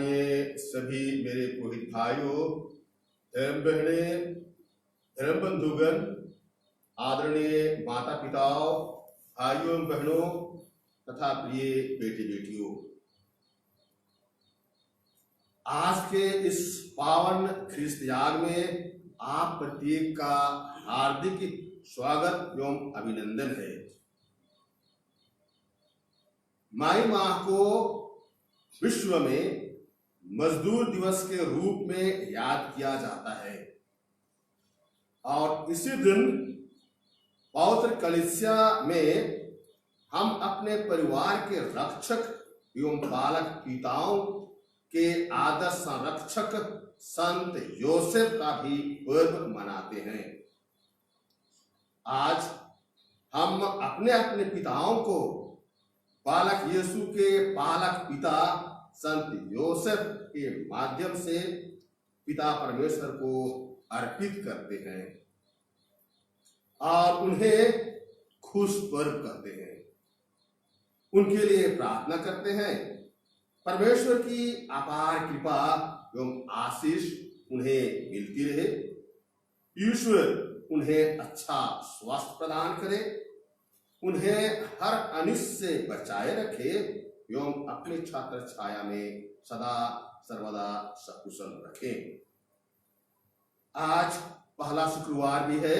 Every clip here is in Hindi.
मानिए सभी मेरे पुरोहित भाइयों, धर्म बहनें, धर्म बंधुगण, आदरणीय माता पिताओं, भाइयों बहनों तथा प्रिय बेटे बेटियों, आज के इस पावन ख्रिस्त याग में आप प्रत्येक का हार्दिक स्वागत एवं अभिनंदन है। मई माह को विश्व में मजदूर दिवस के रूप में याद किया जाता है और इसी दिन पवित्र कलीसिया में हम अपने परिवार के रक्षक एवं पालक पिताओं के आदर्श संरक्षक संत योसेफ का भी पर्व मनाते हैं। आज हम अपने अपने पिताओं को बालक यीशु के पालक पिता संत योसेफ के माध्यम से पिता परमेश्वर को अर्पित करते हैं और उन्हें खुश पर्व करते हैं, उनके लिए प्रार्थना करते हैं। परमेश्वर की अपार कृपा एवं आशीष उन्हें मिलती रहे, ईश्वर उन्हें अच्छा स्वास्थ्य प्रदान करे, उन्हें हर अनिष्ट से बचाए रखे एवं अपने छत्र छाया में सदा सर्वदा सकुशल रखे। आज पहला शुक्रवार भी है।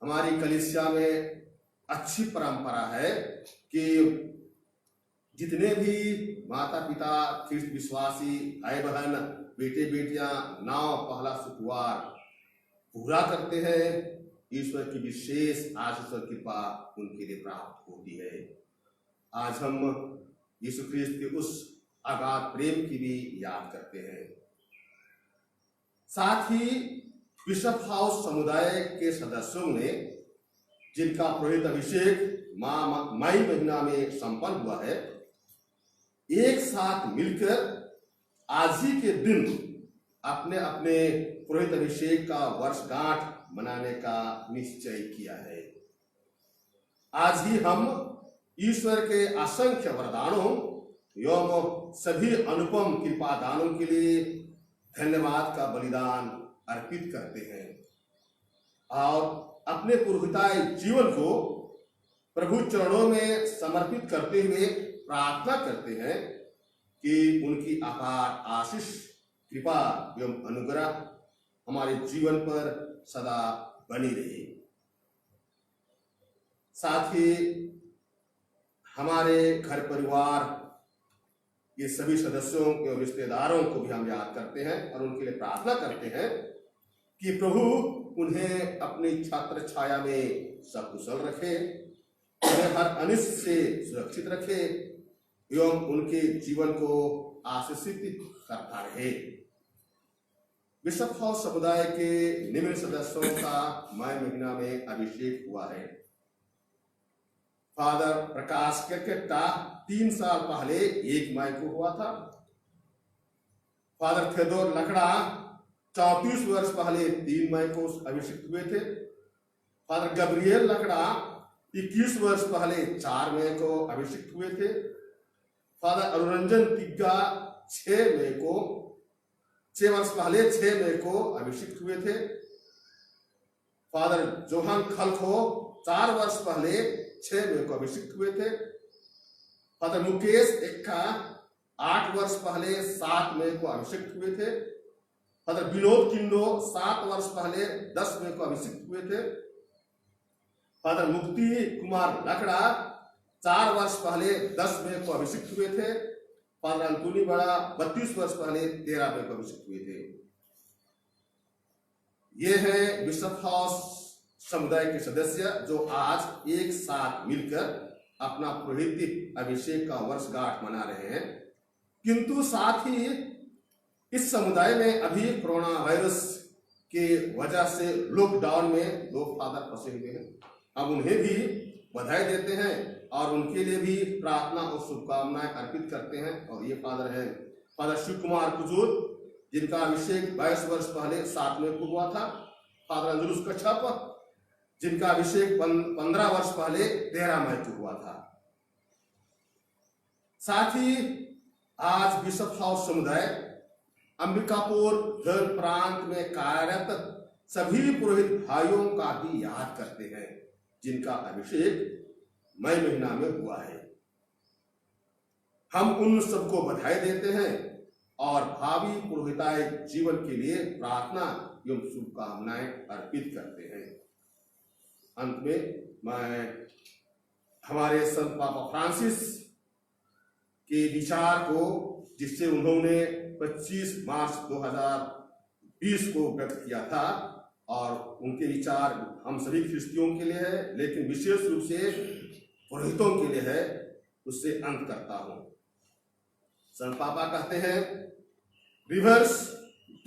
हमारी कलीसिया में अच्छी परंपरा है कि जितने भी माता पिता ख्रिस्त विश्वासी भाई बहन बेटे बेटियां नाव पहला शुक्रवार पूरा करते हैं, ईश्वर की विशेष आशीष और कृपा उनके लिए प्राप्त होती है। आज हम यीशु ख्रिस्त के उस अगाध प्रेम की भी याद करते हैं। साथ ही बिशप हाउस समुदाय के सदस्यों ने, जिनका पुरोहित अभिषेक मई महीना में संपन्न हुआ है, एक साथ मिलकर आज ही के दिन अपने अपने पुरोहित अभिषेक का वर्षगांठ मनाने का निश्चय किया है। आज ही हम ईश्वर के असंख्य वरदानों एवं सभी अनुपम कृपा दानों के लिए धन्यवाद का बलिदान अर्पित करते हैं और अपने पुरोहिताई जीवन को प्रभु चरणों में समर्पित करते हुए प्रार्थना करते हैं कि उनकी अपार आशीष कृपा एवं अनुग्रह हमारे जीवन पर सदा बनी रहे। साथ ही हमारे घर परिवार के सभी सदस्यों एवं रिश्तेदारों को भी हम याद करते हैं और उनके लिए प्रार्थना करते हैं कि प्रभु उन्हें अपनी छत्र छाया में सकुशल रखे, उन्हें हर अनिष्ट से सुरक्षित रखे एवं उनके जीवन को आशीषित करता रहे। बिशप हाउस समुदाय के निम्न सदस्यों का मई महीना में अभिषेक हुआ है। फादर प्रकाश केरकेट्टा 3 साल पहले 1 मई को हुआ था। फादर थेदोर लकड़ा 34 वर्ष पहले 3 मई को अभिषिक्त हुए थे। फादर गब्रियल लकड़ा 21 वर्ष पहले 4 मई को अभिषिक्त हुए थे। फादर अनुरंजन तिग्गा 6 वर्ष पहले 6 मई को अभिषिक्त हुए थे। फादर जोहान खलखो 4 वर्ष पहले 6 मई को अभिषिक्त हुए थे। फादर मुकेश एक्का 8 वर्ष पहले 7 मई को अभिषिक्त हुए थे। फादर विनोद किंडो 7 वर्ष पहले 10 मई को अभिषिक्त हुए थे। फादर मुक्ति कुमार लकड़ा 4 वर्ष पहले 10 मई को अभिषिक्त हुए थे। फादर अंतोनी बड़ा 32 वर्ष पहले 13 मई को अभिषिक्त हुए थे। ये है बिशप हाउस समुदाय के सदस्य जो आज एक साथ मिलकर अपना पुरोहित अभिषेक का वर्षगांठ मना रहे हैं। किंतु साथ ही इस समुदाय में अभी कोरोना वायरस के वजह से लॉकडाउन में 2 फादर फंसे हुए हैं। हम उन्हें भी बधाई देते हैं और उनके लिए भी प्रार्थना और शुभकामनाएं अर्पित करते हैं। और ये फादर हैं फादर शिव कुमार कुजूर, जिनका अभिषेक 22 वर्ष पहले 7 मई को हुआ था। फादर अंजुलुस कच्छप, जिनका अभिषेक 15 वर्ष पहले 13 मई को हुआ था। साथ ही आज बिशप हाउस समुदाय अंबिकापुर धर्म प्रांत में कार्यरत सभी पुरोहित भाइयों का भी याद करते हैं जिनका अभिषेक मई महीना में हुआ है। हम उन सबको बधाई देते हैं और भावी पुरोहिताई जीवन के लिए प्रार्थना एवं शुभकामनाएं अर्पित करते हैं। अंत में मैं हमारे संत पापा फ्रांसिस के विचार को, जिससे उन्होंने 25 मार्च 2020 को व्यक्त किया था, और उनके विचार हम सभी ख्रिस्तियों के लिए है लेकिन विशेष रूप से पुरोहितों के लिए है, उससे अंत करता हूं। संत पापा कहते हैं, rivers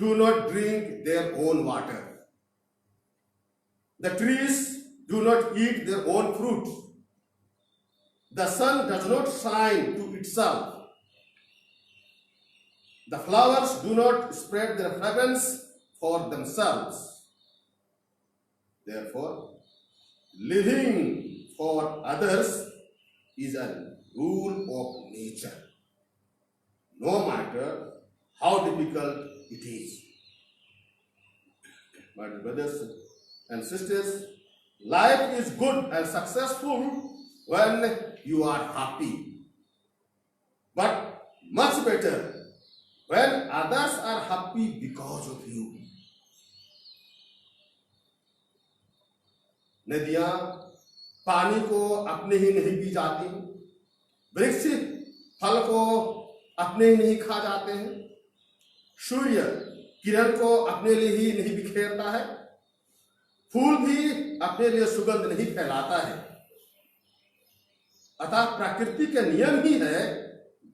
do not drink their own water, the trees do not eat their own fruit, the sun does not shine to itself, the flowers do not spread their fragrance for themselves. Therefore, living for others is a rule of nature, no matter how difficult it is. My brothers and sisters, life is good and successful when you are happy, but much better when others are happy because of you. नदियां पानी को अपने ही नहीं पी जाती, वृक्ष फल को अपने ही नहीं खा जाते हैं, सूर्य किरण को अपने लिए ही नहीं बिखेरता है, फूल भी अपने लिए सुगंध नहीं फैलाता है। अतः प्रकृति के नियम ही है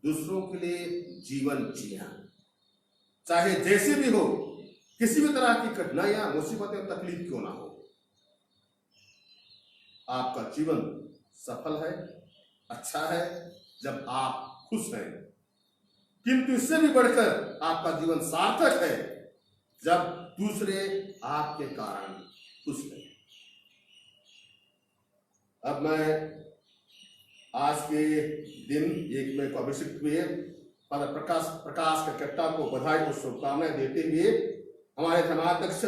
दूसरों के लिए जीवन जीना, चाहे जैसे भी हो, किसी भी तरह की कठिनाइयां, मुसीबतें, तकलीफ क्यों ना हो। आपका जीवन सफल है, अच्छा है जब आप खुश हैं, किंतु इससे भी बढ़कर आपका जीवन सार्थक है जब दूसरे आपके कारण खुश हैं। अब मैं आज के दिन एक मई को अभिषिक्त हुए फादर प्रकाश कट्टा को बधाई और शुभकामनाएं देते हुए हमारे धर्माध्यक्ष,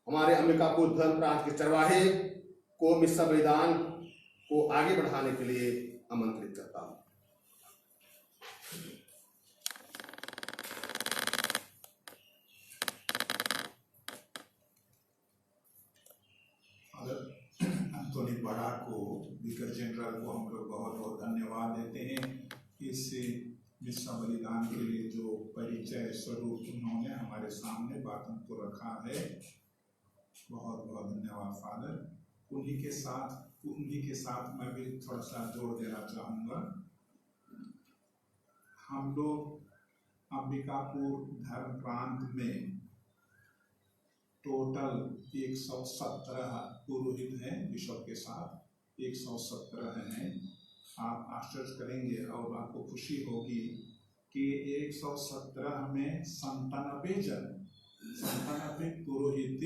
हमारे अंबिकापुर धर्म प्रांत के चरवाहे को मिस्सा बलिदान को आगे बढ़ाने के लिए आमंत्रित करता हूं। एंथोनी बड़ा को, विकर जनरल को हम लोग बहुत बहुत धन्यवाद देते हैं इस मिस्सा बलिदान के लिए जो परिचय स्वरूप उन्होंने हमारे सामने बातों को रखा है। बहुत बहुत धन्यवाद फादर। उन्हीं के साथ मैं भी थोड़ा सा जोड़ देना चाहूँगा। हम लोग अंबिकापुर धर्म प्रांत में टोटल 117 पुरोहित हैं, बिशप के साथ 117 हैं। आप आश्चर्य करेंगे और आपको खुशी होगी कि 117 में 97 पुरोहित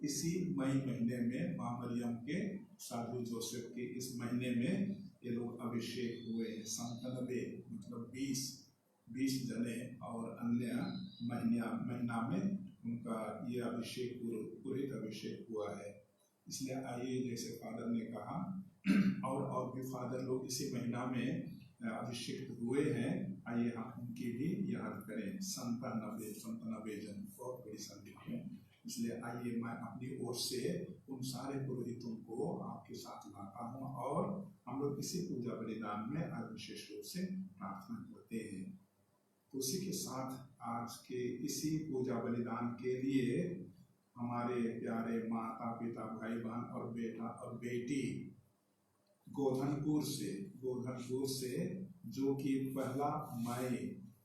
इसी मई महीने में मां मरियम के साधु जोसेफ के इस महीने में ये लोग अभिषेक हुए हैं। 97 मतलब 20 जने, और अन्य महीना में उनका ये अभिषेक पुरोहित अभिषेक हुआ है। इसलिए आइए, जैसे फादर ने कहा, और भी फादर लोग इसी महीना में अभिषेक हुए हैं, आइए हम उनकी भी याद करें। 97 जन, बहुत बड़ी संख्या में। इसलिए आइए मैं अपनी ओर से उन सारे पुरोहितों को आपके साथ लाता हूँ और हम लोग इसी पूजा बलिदान में आज विशेष रूप से प्रार्थना करते हैं। तो उसी के साथ आज के इसी पूजा बलिदान के लिए हमारे प्यारे माता पिता भाई बहन और बेटा और बेटी गोधनपुर से जो कि 1 मई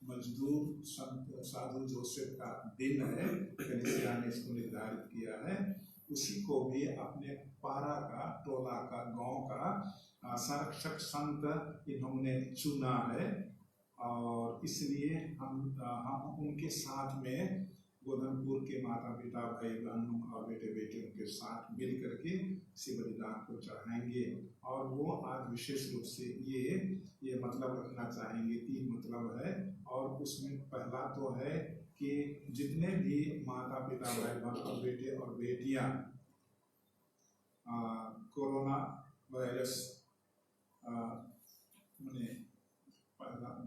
मजदूर संत साधु जोसेफ का दिन है, कलीसिया ने इसको निर्धारित किया है, उसी को भी अपने पारा का, टोला का, गांव का संरक्षक संत इन्होंने चुना है। और इसलिए हम उनके साथ में गोधनपुर के माता पिता भाई बहनों और बेटे बेटियों के साथ मिल करके इसी बलिदान को चढ़ाएंगे। और वो आज विशेष रूप से ये मतलब रखना चाहेंगे, 3 मतलब है। और उसमें पहला तो है कि जितने भी माता पिता भाई बहन और बेटे और बेटियां कोरोना वायरस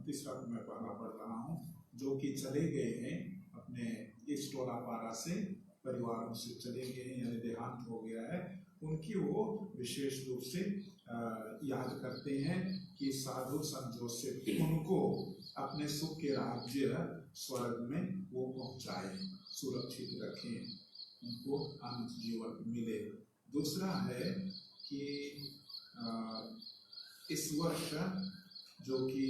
तीसरा मैं पहला पढ़ रहा हूँ, जो कि चले गए हैं अपने इस टोला पारा से, परिवारों से चले गए हैं यानी देहांत हो गया है, उनकी वो विशेष रूप से याद करते हैं कि साधु संत जोसेफ उनको अपने सुख के राज्य स्वर्ग में वो पहुंचाए, सुरक्षित रखें, उनको अनंत जीवन मिले। दूसरा है कि इस वर्ष जो कि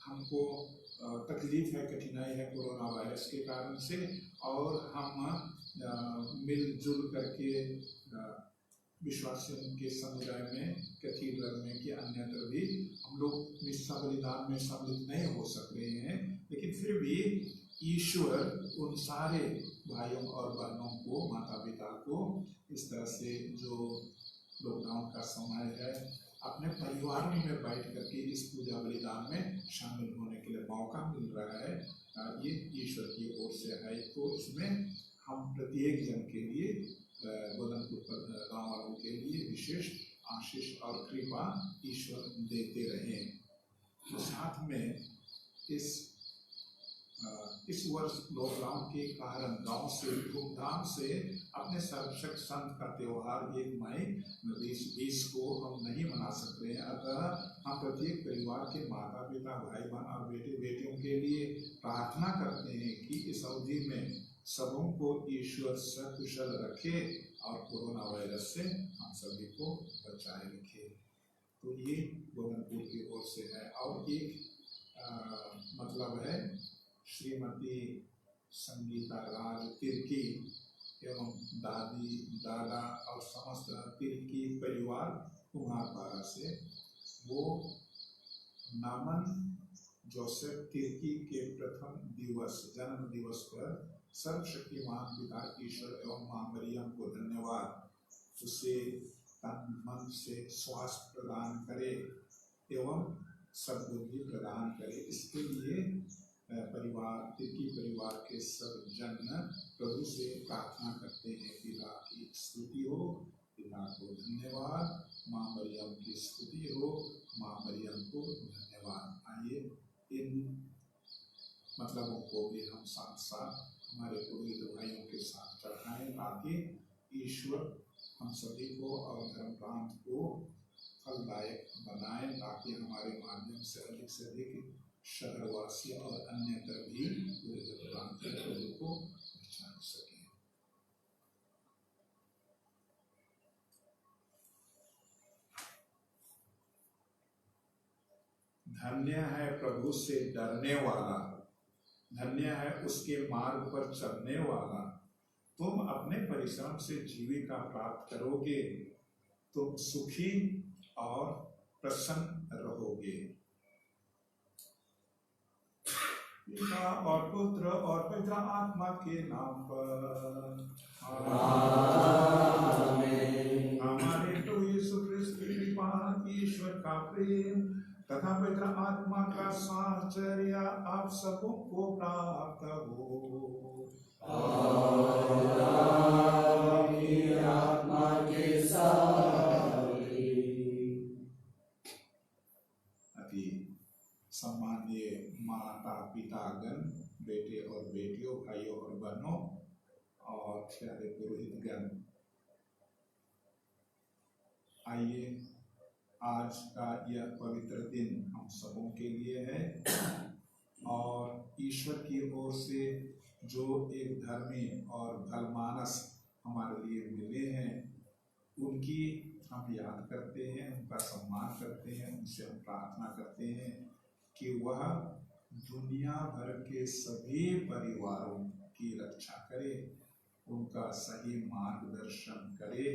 हमको तकलीफ है, कठिनाई है कोरोना वायरस के कारण से, और हम मिलजुल करके विश्वासियों के समुदाय में, कैथीड्रल में कि अन्यत्र भी हम लोग मिस्सा बलिदान में सम्मिलित नहीं हो सक रहे हैं, लेकिन फिर भी ईश्वर उन सारे भाइयों और बहनों को, माता पिता को इस तरह से जो लॉकडाउन का समय है अपने परिवारों में बैठ करके इस पूजा बलिदान में शामिल होने के लिए मौका मिल रहा है, ये ईश्वर की ओर से है। तो इसमें हम प्रत्येक जन के लिए, गोधनपुर गाँव वालों के लिए विशेष आशीष और कृपा ईश्वर देते रहे। तो साथ में इस वर्ष लॉकडाउन के कारण गांव से धूमधाम से अपने सर्वशक्त संत का त्योहार 1 मई 2020 को हम नहीं मना सक रहे हैं। अतः हम प्रत्येक परिवार के माता पिता भाई बहन और बेटे बेटियों के लिए प्रार्थना करते हैं कि इस अवधि में सबों को ईश्वर सकुशल रखे और कोरोना वायरस से हम सभी को बचाए रखे। तो ये गोधनपुर की ओर से है। और एक मतलब है श्रीमती संगीता राज तिर्की एवं दादी दादा और समस्त तिर्की परिवार कुमारपाड़ा से, वो नमन जोसेफ तिर्की के प्रथम दिवस, जन्म दिवस पर सर्वशक्तिमान पिता ईश्वर एवं मां मरियम को धन्यवाद, उसे तन मन से स्वास्थ्य प्रदान करे एवं सद्बुद्धि प्रदान करे। इसके लिए परिवार, तिर्की परिवार के सब जन प्रभु से प्रार्थना करते हैं। पिता की स्तुति हो, पिता को धन्यवाद, माँ मरियम की स्तुति हो, माँ मरियम को धन्यवाद। आइए इन मतलबों को भी हम साथ साथ हमारे पुरोहित भाइयों के साथ चढ़ाएं, ताकि ईश्वर हम सभी को और धर्म प्रांत को फलदायक बनाए, ताकि हमारे माध्यम से अधिक शहरवासी और अन्यत्र भी पूरे प्रांत के लोगों को पहचान सके। धन्य है प्रभु से डरने वाला, धन्य है उसके मार्ग पर चलने वाला। तुम अपने परिश्रम से जीविका प्राप्त करोगे, तुम सुखी और प्रसन्न रहोगे। पिता और पुत्र और पवित्र आत्मा के नाम पर आमीन। हमारे प्रभु यीशु ख्रिस्त की कृपा, ईश्वर का प्रेम तथा पवित्र आत्मा का साहचर्य आप सबों को प्राप्त हो। आत्मा के साथ अति सम्मानीय माता पितागण, बेटे और बेटियों, भाइयों और बहनों और प्यारे पुरोहितगण, आइए आज का यह पवित्र दिन हम सबों के लिए है, और ईश्वर की ओर से जो एक धर्मी और भलमानस हमारे लिए मिले हैं, उनकी हम याद करते हैं, उनका सम्मान करते हैं, उनसे हम प्रार्थना करते हैं कि वह दुनिया भर के सभी परिवारों की रक्षा करे, उनका सही मार्गदर्शन करे,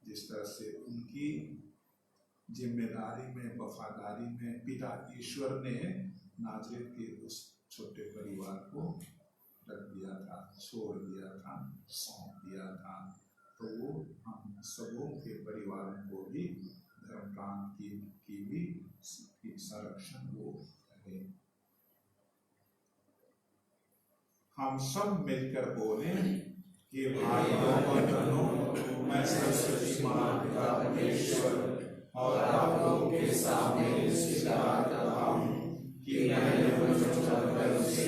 जिस तरह से उनकी जिम्मेदारी में, वफादारी में पिता ईश्वर ने नाज़रेत के उस छोटे परिवार को रख दिया था, छोड़ दिया था, सौंप दिया था, तो वो हम सबों के परिवारों को भी धर्मप्राण की भी संरक्षण वो करे। हम सब मिलकर बोले कि भाइयों और बहनों, मैं सरस्वती माता पिता परमेश्वर और आप लोगों के सामने स्वीकार करता हूँ कि मैंने वचन से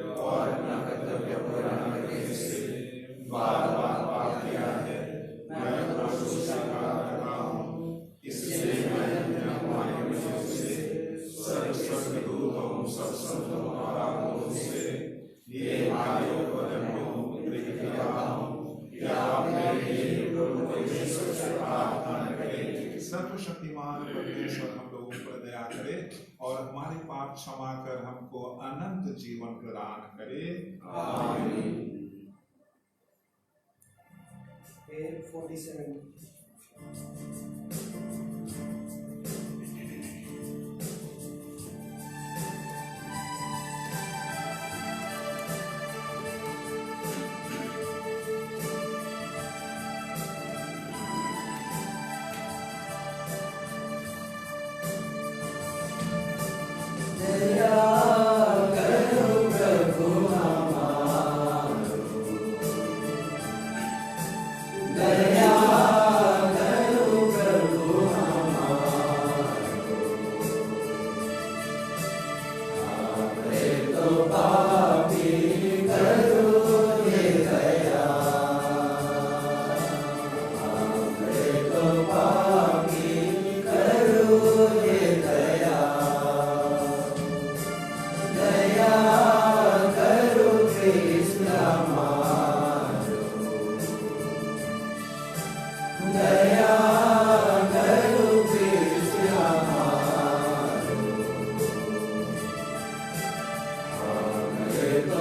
और अपना कर्तव्य पूरा करने से बार बार पाप किया है। मैं दोषों से स्वीकार करता हूँ, इसलिए मैं अपने माध्यमों से सब स्वर्गदूतों, सब संतों और आप लोगों से ये भाइयों और बहनों विनती करता हूँ कि आप मेरे लिए प्रभु परमेश्वर से प्रार्थना करें। सर्वशक्तिमान परमेश्वर हम लोगों पर दया करे और हमारे पाप क्षमा कर हमको अनंत जीवन प्रदान करे। आमीन। 47 तो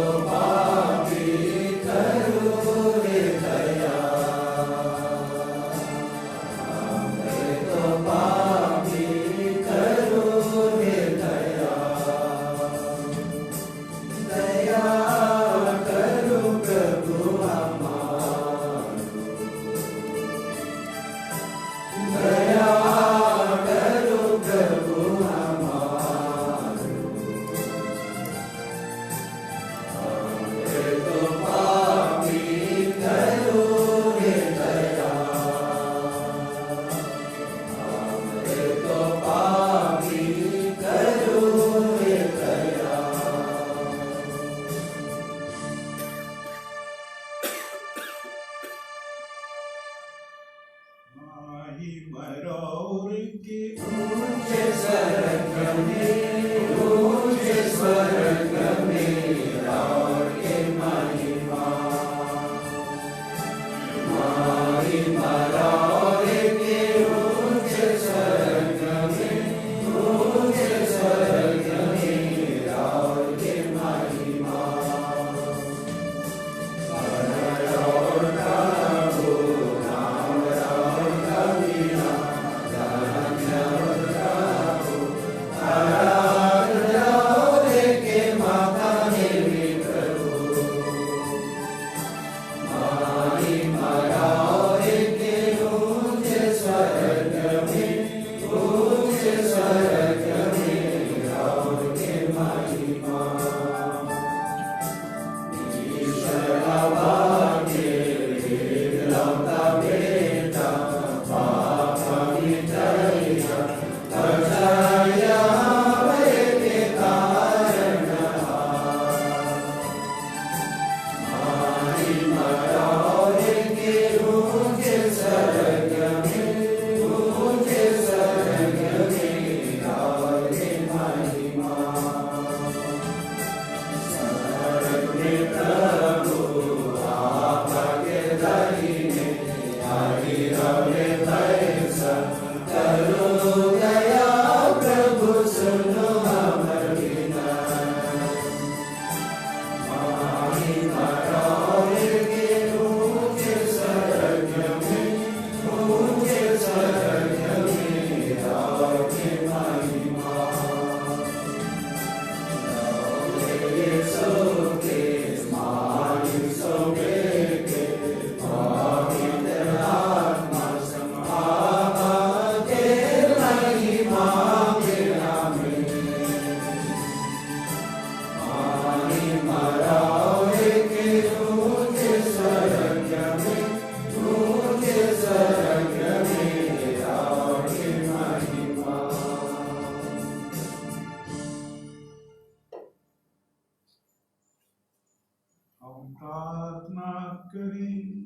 हम प्रार्थना करें।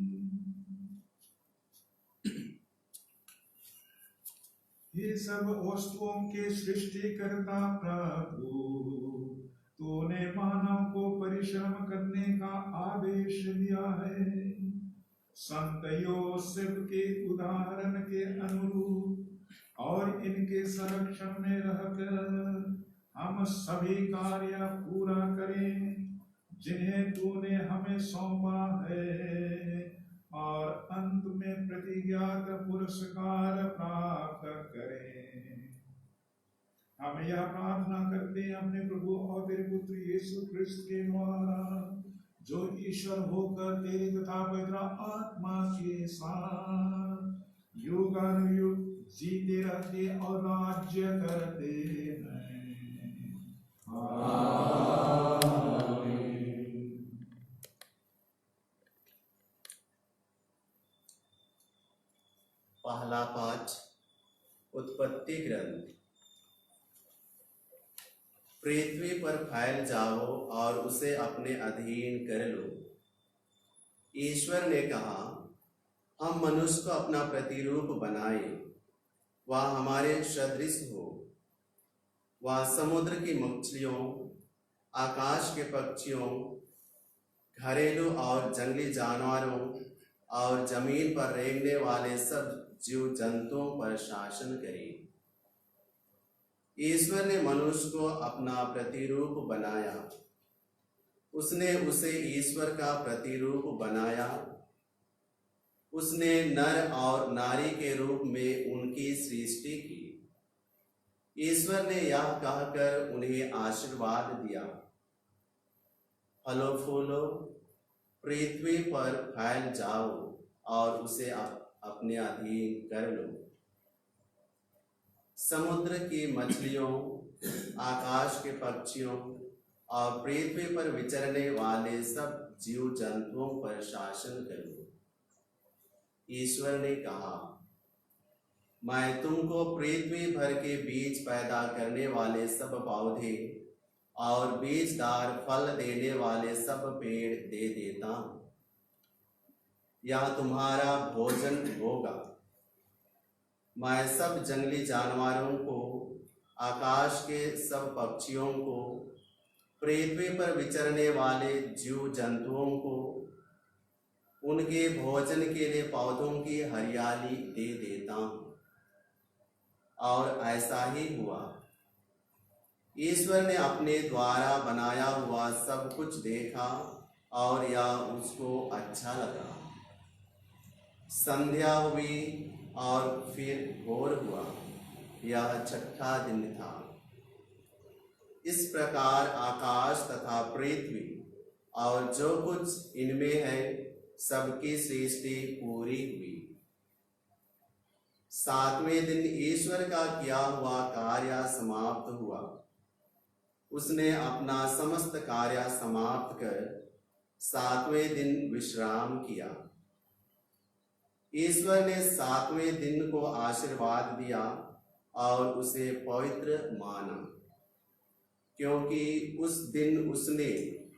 हे सब वस्तुओं के सृष्टिकर्ता प्रभु, तूने मानव को परिश्रम करने का आदेश दिया है। संत योसेफ के उदाहरण के अनुरूप और इनके संरक्षण में रहकर हम सभी कार्य पूरा करें जिन्हें तूने हमें सौंपा है, और अंत में प्रतिज्ञात पुरस्कार प्राप्त करें। हम यह प्रार्थना करते हैं अपने प्रभु और तेरे पुत्र यीशु क्रिस्त के द्वारा, जो ईश्वर होकर तेरे तथा पवित्र आत्मा के साथ युगानुयुग जीते रहते और राज्य करते हैं। पहला पाठ उत्पत्ति ग्रंथ। पृथ्वी पर फैल जाओ और उसे अपने अधीन कर लो। ईश्वर ने कहा, हम मनुष्य को अपना प्रतिरूप बनाएं, वह हमारे सदृश हो। वह समुद्र की मछलियों, आकाश के पक्षियों, घरेलू और जंगली जानवरों और जमीन पर रेंगने वाले सब जीव जंतुओं पर शासन करे। ईश्वर ने मनुष्य को अपना प्रतिरूप बनाया। उसने उसे ईश्वर का प्रतिरूप बनाया। उसने नर और नारी के रूप में उनकी सृष्टि की। ईश्वर ने यह कहकर उन्हें आशीर्वाद दिया, फलो फूलो, पृथ्वी पर फैल जाओ और उसे अपने अधीन कर लो। समुद्र की मछलियों, आकाश के पक्षियों और पृथ्वी पर विचरने वाले सब जीव जंतुओं पर शासन करो। ईश्वर ने कहा, मैं तुमको पृथ्वी भर के बीज पैदा करने वाले सब पौधे और बीजदार फल देने वाले सब पेड़ दे देता हूँ। यह तुम्हारा भोजन होगा। मैं सब जंगली जानवरों को, आकाश के सब पक्षियों को, पृथ्वी पर विचरने वाले जीव जंतुओं को उनके भोजन के लिए पौधों की हरियाली दे देता हूँ। और ऐसा ही हुआ। ईश्वर ने अपने द्वारा बनाया हुआ सब कुछ देखा और यह उसको अच्छा लगा। संध्या हुई और फिर भोर हुआ। यह छठा दिन था। इस प्रकार आकाश तथा पृथ्वी और जो कुछ इनमें है सबकी सृष्टि पूरी हुई। सातवें दिन ईश्वर का किया हुआ कार्य समाप्त हुआ। उसने अपना समस्त कार्य समाप्त कर सातवें दिन विश्राम किया। ईश्वर ने सातवें दिन को आशीर्वाद दिया और उसे पवित्र माना, क्योंकि उस दिन उसने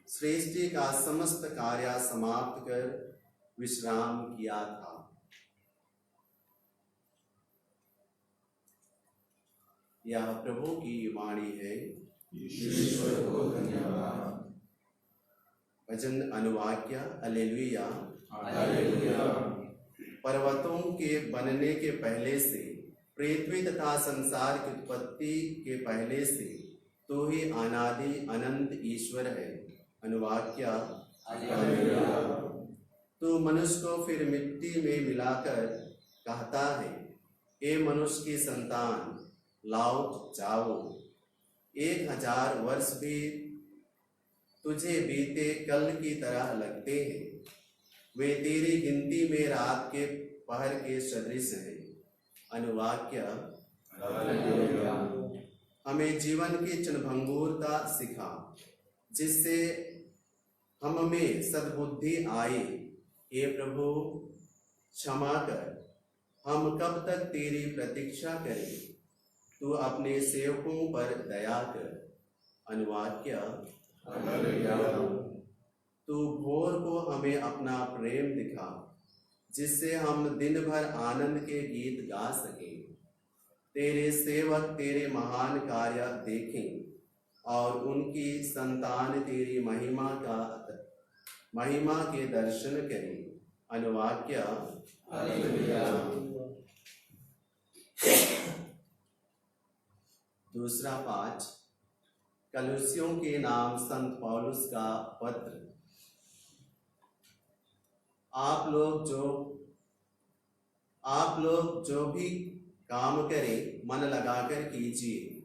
सृष्टि का समस्त कार्य समाप्त कर विश्राम किया था। यह प्रभु की वाणी है। ईश्वर को धन्यवाद। भजन अनुवाक्य। हालेलुया। हालेलुया। पर्वतों के बनने के पहले से, पृथ्वी तथा संसार की उत्पत्ति के पहले से तू ही अनादि अनंत ईश्वर है। अनुवाक्य। हालेलुया। तू मनुष्य को फिर मिट्टी में मिलाकर कहता है, हे मनुष्य की संतान, लौट जाओ। 1000 वर्ष भी तुझे बीते कल की तरह लगते हैं। वे तेरी गिनती में रात के पहर के सदृश है। अनुवाक्य। हमें जीवन की क्षणभंगुरता सिखा, जिससे हम में सद्बुद्धि आए। हे प्रभु, क्षमा कर। हम कब तक तेरी प्रतीक्षा करें? तू अपने सेवकों पर दया कर। अनुवाक्य। तू भोर को हमें अपना प्रेम दिखा, जिससे हम दिन भर आनंद के गीत गा सकें। तेरे सेवक तेरे महान कार्य देखें और उनकी संतान तेरी महिमा के दर्शन करें। अनुवाक्य दूसरा पाठ कलुसियों के नाम संत पौलुस का पत्र। आप लोग जो भी काम करें मन लगाकर कीजिए,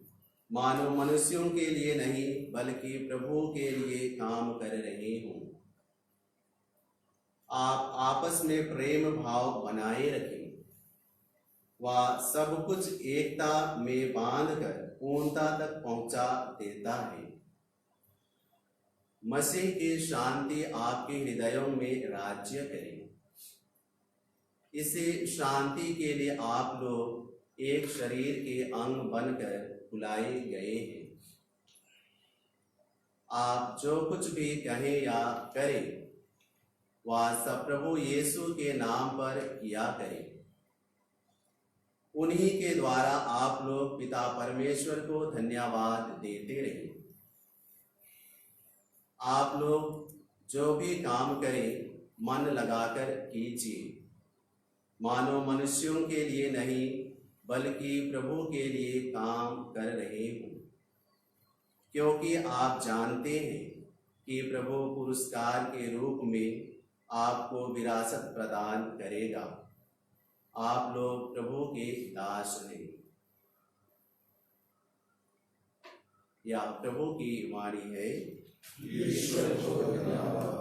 मानो मनुष्यों के लिए नहीं बल्कि प्रभु के लिए काम कर रहे हों। आप आपस में प्रेम भाव बनाए रखें। वह सब कुछ एकता में बांधकर पूर्णता तक पहुंचा देता है। मसीह की शांति आपके हृदयों में राज्य करे। इसी शांति के लिए आप लोग एक शरीर के अंग बनकर बुलाए गए हैं। आप जो कुछ भी कहें या करें वह सब प्रभु यीशु के नाम पर किया करें। उन्हीं के द्वारा आप लोग पिता परमेश्वर को धन्यवाद देते रहें। आप लोग जो भी काम करें मन लगाकर कीजिए, मानो मनुष्यों के लिए नहीं बल्कि प्रभु के लिए काम कर रहे हों, क्योंकि आप जानते हैं कि प्रभु पुरस्कार के रूप में आपको विरासत प्रदान करेगा। आप लोग प्रभु के दास हैं। या प्रभु की वाणी है। ईश्वर को धन्यवाद।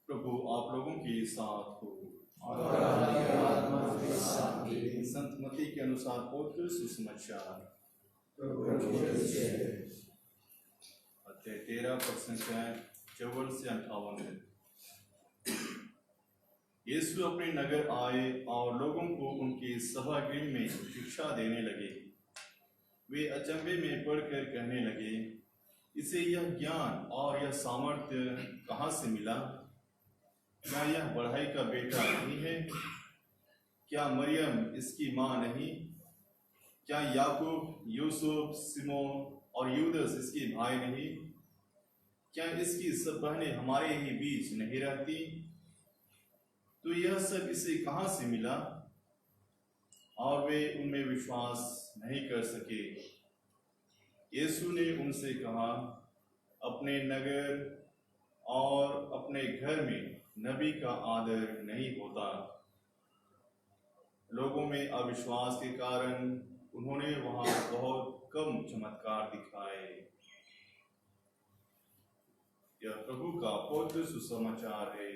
प्रभु आप लोगों के साथ हो और आपकी आत्मा के साथ भी। संत मत्ती के अनुसार पवित्र सुसमाचार अध्याय 13 पद संख्या 54 से 58 है। यीशु अपने नगर आए और लोगों को उनके सभागृह में शिक्षा देने लगे। वे अचंभे में पढ़कर कहने लगे, इसे यह ज्ञान और यह सामर्थ्य कहाँ से मिला? क्या यह बढ़ाई का बेटा नहीं है? क्या मरियम इसकी माँ नहीं? क्या याकूब, यूसुफ, सिमोन और यूदस इसके भाई नहीं? क्या इसकी सब बहनें हमारे ही बीच नहीं रहती? तो यह सब इसे कहाँ से मिला? और वे उनमें विश्वास नहीं कर सके। यीशु ने उनसे कहा, अपने नगर और अपने घर में नबी का आदर नहीं होता। लोगों में अविश्वास के कारण उन्होंने वहां बहुत कम चमत्कार दिखाए। यह प्रभु का पवित्र सुसमाचार है।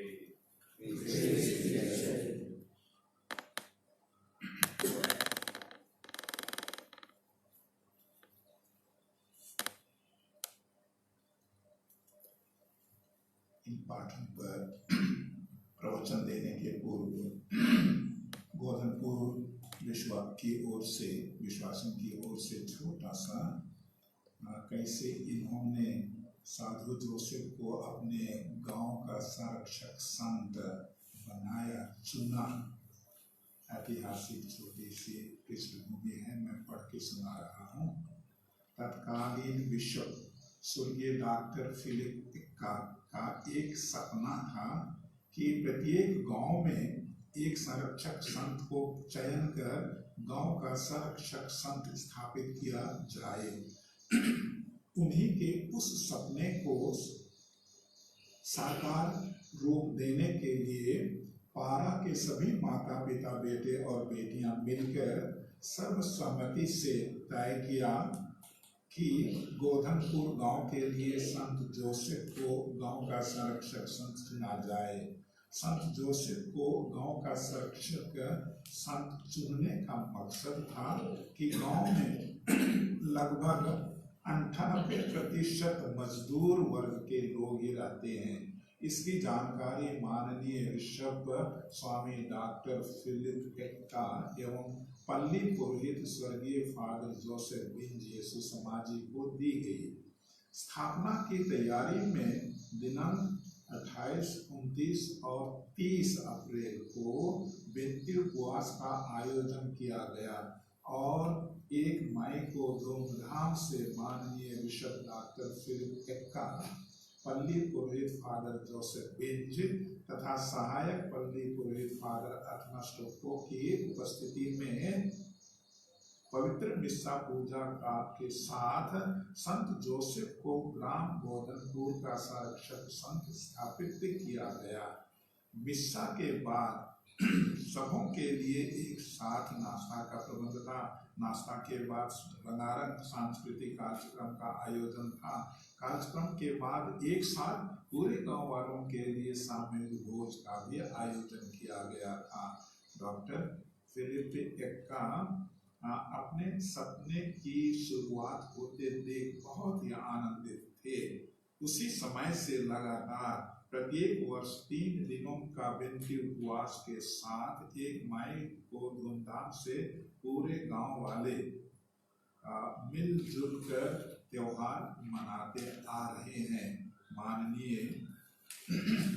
इन पाठों पर प्रवचन देने के पूर्व गोधनपुर विश्वासन की ओर से छोटा सा कैसे इन्होंने साधु जोसेफ को अपने गांव का संरक्षक संत बनाया, चुना। ऐतिहासिक छोटी सी पृष्ठभूमि है, मैं पढ़ के सुना रहा हूँ। तत्कालीन विश्व स्वर्गीय डॉक्टर फिलिप का एक सपना था कि प्रत्येक गांव में एक संरक्षक संत को चयन कर गांव का संरक्षक संत स्थापित किया जाए। उन्हीं के उस सपने को साकार रूप देने के लिए पारा के सभी माता पिता, बेटे और बेटियां मिलकर सर्वसम्मति से तय किया कि गोधनपुर गांव के लिए संत जोसेफ को गांव का संरक्षक संत चुना जाए। संत जोसेफ को गांव का संरक्षक संत चुनने का मकसद था कि गांव में लगभग 98% मजदूर वर्ग के लोग ही रहते हैं। इसकी जानकारी माननीय ऋषभ स्वामी डॉक्टर फिलिप एक्का एवं पल्ली पुरोहित स्वर्गीय फादर जोसेफ बिंज यीशु समाजी को दी गई। स्थापना की तैयारी में दिनांक 28, 29 और 30 अप्रैल को विनती उपवास का आयोजन किया गया और 1 मई को धूमधाम से माननीय बिशप डॉक्टर फिलिप एक्का, पल्ली पुरोहित फादर जोसेफ बिंज तथा सहायक पल्ली पुरोहित फादर अथनास्टोको की उपस्थिति में पवित्र मिस्सा पूजा का के साथ संत जोसेफ को ग्राम बोधनपुर का संरक्षक संत स्थापित किया गया। मिस्सा के बाद सबों के लिए एक साथ नाश्ता का प्रबंध था। नाश्ता के बाद रंगारंग सांस्कृतिक कार्यक्रम का आयोजन था। कार्यक्रम के बाद एक साथ पूरे गांव वालों के लिए सामूहिक भोज का भी आयोजन किया गया था। डॉक्टर फिलिप एक्का अपने सपने की शुरुआत होते देख बहुत ही आनंदित थे। उसी समय से लगातार प्रत्येक वर्ष 3 दिनों का विनती उपवास के साथ 1 मई को धूमधाम से पूरे गांव वाले मिलजुल कर त्योहार मनाते आ रहे हैं। माननीय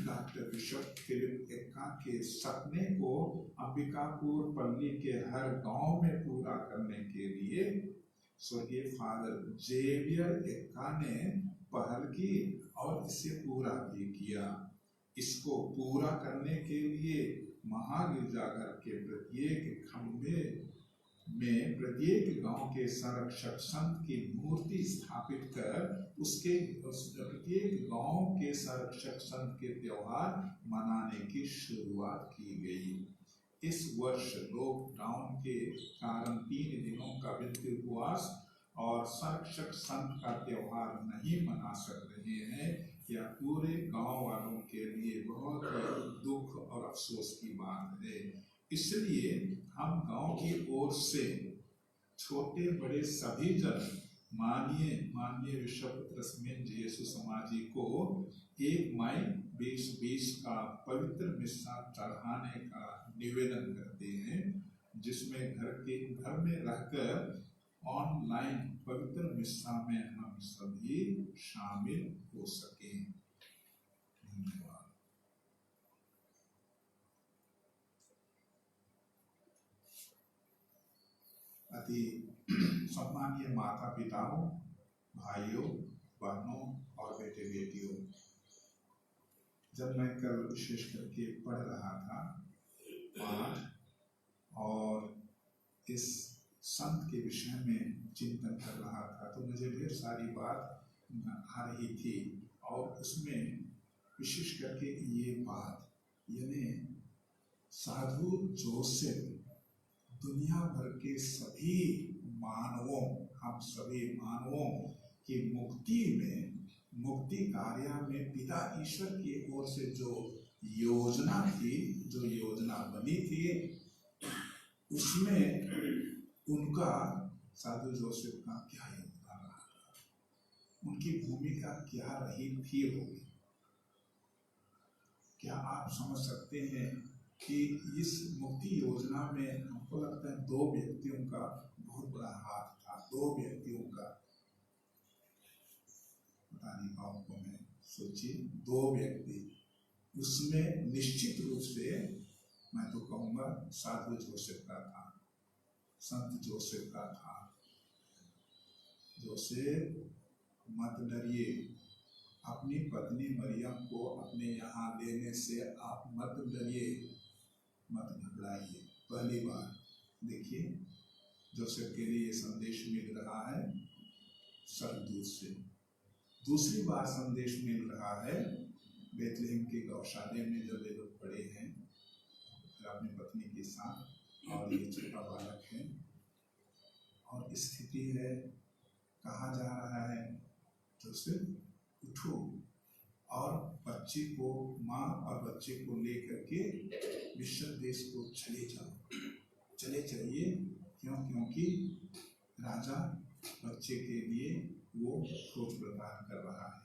डॉक्टर बिशप फिलिप एक्का के सपने को अंबिकापुर पल्ली के हर गांव में पूरा करने के लिए स्वर्गीय फादर जेवियर एक्का ने पहल की और इसे पूरा भी किया। इसको पूरा करने के लिए महागिरजाघर के प्रत्येक खंबे में प्रत्येक गांव के संरक्षक संत की मूर्ति स्थापित कर उसके प्रत्येक गांव के संरक्षक संत के त्योहार मनाने की शुरुआत की गई। इस वर्ष लॉकडाउन के कारण 3 दिनों का विनती उपवास और संरक्षक संत का त्योहार नहीं मना सक रहे हैं। यह पूरे गांव वालों के लिए बहुत ही दुख और अफसोस की बात है। इसलिए हम गांव की ओर से छोटे बड़े सभी जन माननीय बिशप रसमेंज यीशु समाजी को 1 मई 2020 का पवित्र मिस्सा चढ़ाने का निवेदन करते हैं, जिसमें घर में रहकर ऑनलाइन पवित्र मिस्सा में हम सभी शामिल हो सकें। धन्यवाद। अति सम्मानीय माता पिताओं, भाइयों, बहनों और बेटे बेटियों, जब मैं कल विशेष करके पढ़ रहा था पाठ और इस संत के विषय में चिंतन कर रहा था, तो मुझे ढेर सारी बात आ रही थी और उसमें विशेष करके ये बात, यानी साधु जोसेफ दुनिया भर के सभी मानवों, हम सभी मानवों की मुक्ति कार्य में पिता ईश्वर की ओर से जो योजना थी, जो योजना बनी थी, उसमें उनका साधु जोसेफ का क्या योगदान रहा था, उनकी भूमिका क्या रही थी होगी। क्या आप समझ सकते हैं कि इस मुक्ति योजना में हमको लगता है 2 व्यक्तियों का बहुत बड़ा हाथ था। 2 व्यक्तियों का, पता नहीं आपको, मैं सोचिए 2 व्यक्ति, उसमें निश्चित रूप से मैं तो कहूँगा साधु जोसेफ का था, संत जोसेफ का था। जोसेफ मत डरिए, अपनी पत्नी मरियम को अपने यहाँ लेने से आप मत डरिए, मत घबराइए। पहली बार देखिए जोसेफ के लिए संदेश मिल रहा है स्वर्गदूत से। दूसरी बार संदेश मिल रहा है बेथलेहम के गौशाले में, जब ये लोग पड़े हैं अपनी पत्नी के साथ, और ये छोटा बालक है और स्थिति है, कहा जा रहा है जोसेफ उठो और बच्चे को, माँ और बच्चे को लेकर के मिस्र देश को चले जाइए। क्यों? क्योंकि राजा बच्चे के लिए वो खोज प्रदान कर रहा है।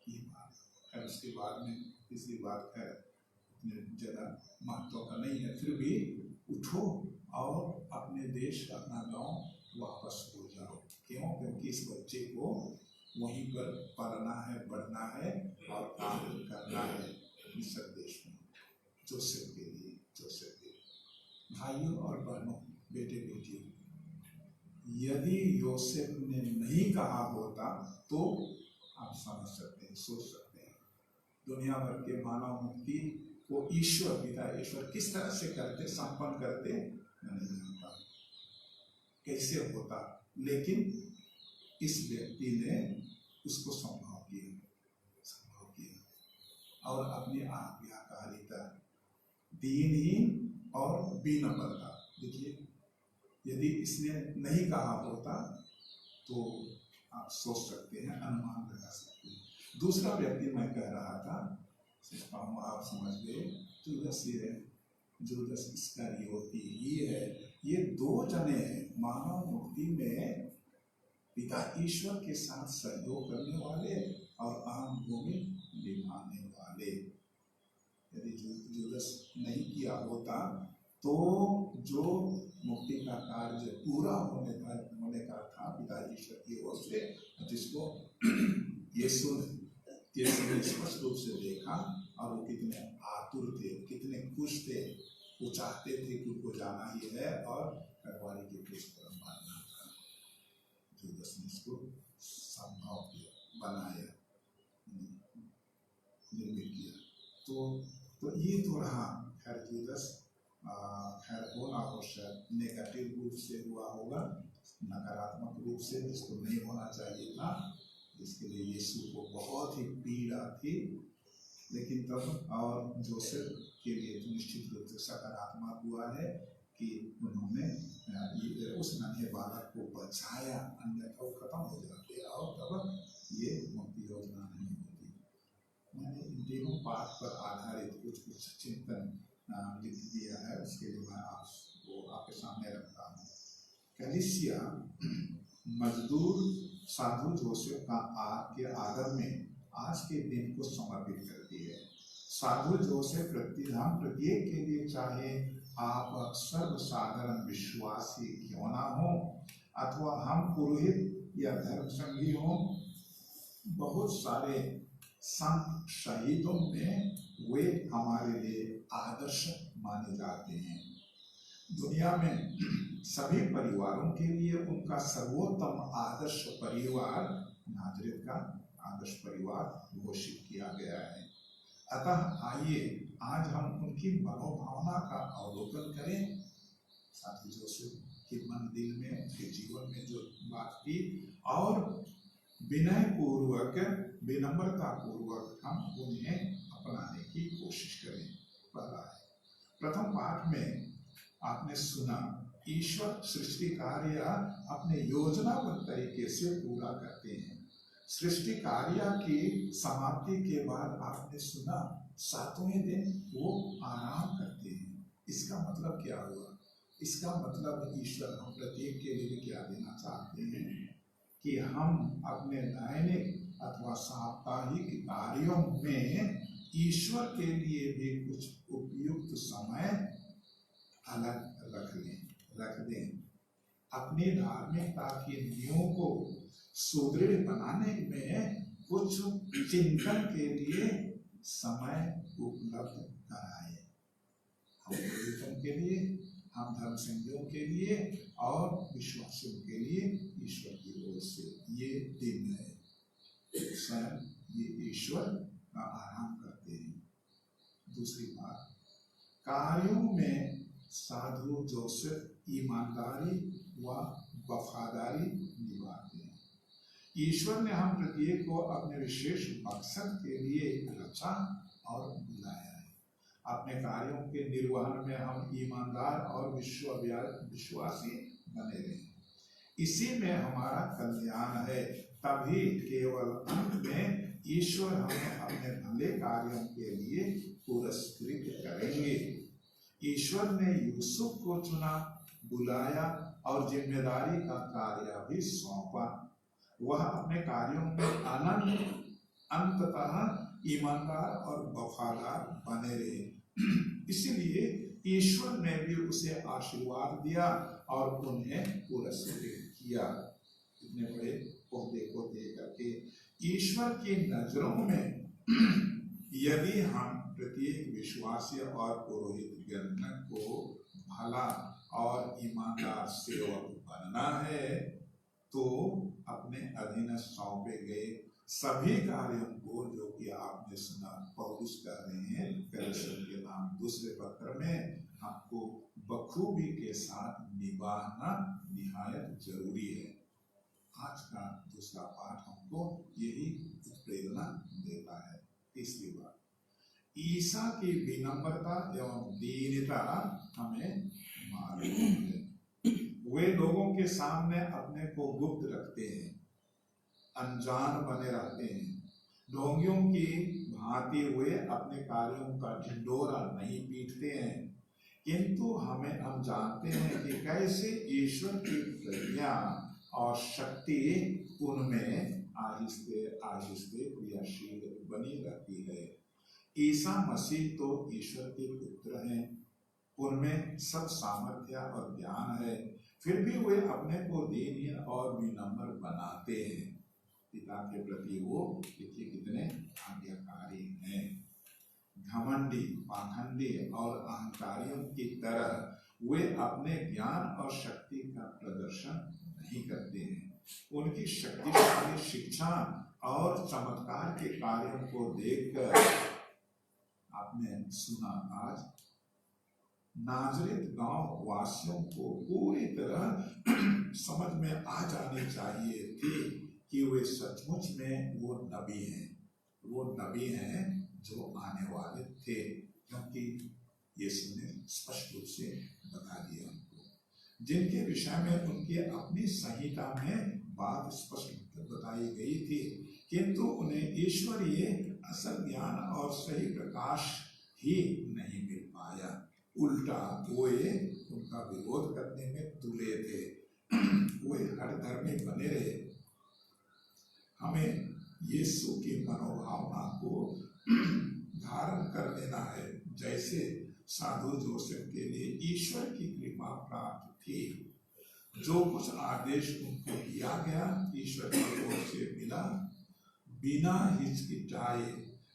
ये बात है। उसके बाद में तीसरी बात है, ज़्यादा महत्व का नहीं है, फिर भी उठो और अपने देश अपना गांव वापस हो जाओ। क्यों? क्योंकि इस बच्चे को वहीं पर पढ़ना है, बढ़ना है और काम करना है मिस्र देश में। जोसेफ के लिए भाइयों और बहनों, बेटे बेटियों, यदि योसेफ ने नहीं कहा होता तो आप समझ सकते हैं, सोच सकते हैं, दुनिया भर के मानव मुक्ति को ईश्वर पिता ईश्वर किस तरह से करते, संपन्न करते, नहीं जानता कैसे होता, लेकिन इस व्यक्ति ने उसको संभव किया और अपनी आज्ञाकारिता, दीनहीन और विनम्रता। देखिए, यदि इसने नहीं कहा होता तो आप सोच सकते हैं, अनुमान लगा सकते हैं। दूसरा व्यक्ति मैं कह रहा था, आप समझ गए, जुदस इस्करियोती ही है। ये दो जने मानव मुक्ति में पिता ईश्वर के साथ सहयोग करने वाले और अहम भूमिका निभाने वाले। यदि जुदस नहीं किया होता तो जो मुक्ति का कार्य पूरा होने का था पिता ईश्वर की ओर से, जिसको यीशु ने स्पष्ट रूप से देखा और वो कितने आतुर थे, कितने खुश थे, वो चाहते थे कि उनको जाना ही है और कलवारी के क्रूस पर मारना था। जुदस ने इसको संभव किया, बनाया, निर्मित किया। तो ये तो रहा। खैर जुदस खैर होना हो, शायद नेगेटिव रूप से हुआ होगा, नकारात्मक रूप से, जिसको नहीं होना चाहिए था, जिसके लिए यीशु को बहुत ही पीड़ा थी। लेकिन तब और जोसेफ के लिए तो निश्चित रूप से सकारात्मक हुआ है कि उन्होंने उस नन्हे बालक को बचाया, अन्यथा वो खत्म हो जाते और तब ये मुक्ति योजना नहीं होती। मैंने इन तीनों पाठ पर आधारित कुछ चिंतन लिख दिया है, उसके लिए मैं आपके सामने रखता हूँ। कलीसिया मजदूर साधु जोसेफ के आदर में आज के दिन को समर्पित करती है। साधु जोसेफ हम प्रत्येक के लिए, चाहे आप सर्वसाधारण विश्वासी क्यों ना हो अथवा हम पुरोहित या धर्म संगी हो, बहुत सारे संत शहीदों में वे हमारे लिए आदर्श माने जाते हैं। दुनिया में सभी परिवारों के लिए उनका सर्वोत्तम आदर्श परिवार नाजरेत का आदर्श परिवार घोषित किया गया है। अतः आइए आज हम उनकी मनोभावना का अवलोकन करें। साथी जोसेफ के मन दिल में, उनके जीवन में जो बात थी, और विनय पूर्वक, विनम्रता पूर्वक हम उन्हें अपनाने की कोशिश करें। पहला है, प्रथम पाठ में आपने सुना, ईश्वर सृष्टि कार्य अपने योजनाबद्ध तरीके से पूरा करते हैं। सृष्टि कार्य की समाप्ति के बाद आपने सुना 7वें दिन वो आराम करते हैं। इसका मतलब क्या हुआ? इसका मतलब ईश्वर हम प्रत्येक के लिए क्या देना चाहते हैं कि हम अपने दैनिक अथवा साप्ताहिक कार्यों में ईश्वर के लिए भी कुछ उपयुक्त समय अलग रख दें। अपनी धार्मिकता की नींव को सुदृढ़ बनाने में कुछ चिंतन के लिए समय उपलब्ध कराएं। हम चिंतन के लिए, हम धर्म संगियों के लिए और विश्वासियों के लिए ईश्वर की ओर से ये दिन है। स्वयं ये ईश्वर का आराम करते हैं। दूसरी बात, कार्यों में साधु जोसेफ ईमानदारी व वफादारी निभाते हैं। ईश्वर ने हम प्रत्येक को अपने विशेष मकसद के लिए रचा और बुलाया है। अपने कार्यों के निर्वहन में हम ईमानदार और विश्वासी बने रहें। इसी में हमारा कल्याण है। तभी केवल अंत में ईश्वर हमें अपने भले कार्यों के लिए पुरस्कृत करेंगे। ईश्वर ने यूसुफ को चुना, बुलाया और जिम्मेदारी का कार्य भी सौंपा। वह अपने कार्यों में अंततः ईमानदार और वफादार बने रहे। इसलिए ईश्वर ने भी उसे आशीर्वाद दिया और उन्हें पुरस्कृत किया। इतने बड़े पौधे को देकर के ईश्वर की नजरों में यदि हम प्रत्येक विश्वासी और पुरोहित गण को भला और ईमानदार सेवक बनना है तो अपने अधीन सौंपे गए सभी कार्यों को, जो कि आपने सुना पौलुस कर रहे हैं कलीसिया के नाम दूसरे पत्र में, आपको बखूबी के साथ निभाना निहायत जरूरी है। आज का दूसरा पाठ हमको यही प्रेरणा देता है। तीसरी बात, ईसा की विनम्रता एवं दीनता हमें मालूम है। वे लोगों के सामने अपने को गुप्त रखते हैं, अनजान बने रहते हैं। ढोंगियों की भांति वे अपने कार्यों का ढिंढोरा नहीं पीटते हैं, किंतु हम जानते हैं कि कैसे ईश्वर की प्रज्ञा और शक्ति उनमें आहिस्ते आहिस्ते क्रियाशील बनी रहती है। ईसा मसीह तो ईश्वर के पुत्र हैं, उनमें सब सामर्थ्य और ज्ञान है, फिर भी वे अपने को दीन और विनम्र बनाते हैं। पिता के प्रति वो देखिए कितने आज्ञाकारी हैं। घमंडी, पाखंडी और अहंकारियों की तरह वे अपने ज्ञान और शक्ति का प्रदर्शन नहीं करते हैं। उनकी शक्तिशाली शिक्षा और चमत्कार के कार्यों को देखकर आपने सुना, आज नाजरेत गांव वासियों को पूरी तरह समझ में आ जानी चाहिए थी कि वे सचमुच में वो नबी हैं जो आने वाले थे, क्योंकि यीशु ने स्पष्ट रूप से बता दिया उनको, जिनके विषय में उनकी अपनी संहिता में बात स्पष्ट बताई गई थी, किंतु उन्हें ईश्वरीय असल ज्ञान और सही प्रकाश ही नहीं मिल पाया। उल्टा वे उनका विरोध करने में तुले थे। वे हर धर्मी बने रहे। हमें यीशु की मनोभावना को धारण कर लेना है, जैसे साधु जोसेफ के लिए ईश्वर की कृपा प्राप्त थी। जो कुछ आदेश उनको दिया गया ईश्वर की ओर से मिला, बिना हिचकिचाए,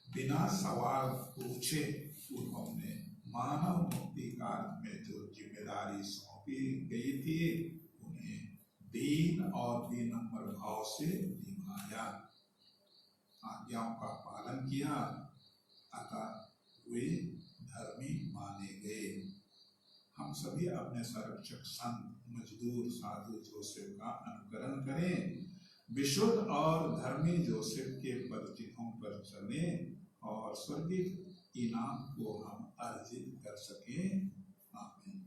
बिना सवाल पूछे उन्होंने मानव मुक्ति कार्य में जो जिम्मेदारी सौंपी गई थी उन्हें दीन और विनम्र भाव से निभाया, आज्ञाओं का पालन किया, अतः वे धर्मी माने गए। हम सभी अपने संरक्षक संत मजदूर साधु जोसेफ का अनुकरण करें, विशुद्ध और धर्मी जोसेफ के पदचिन्हों पर चलें और स्वर्गीय इनाम को हम अर्जित कर सकें। आमीन।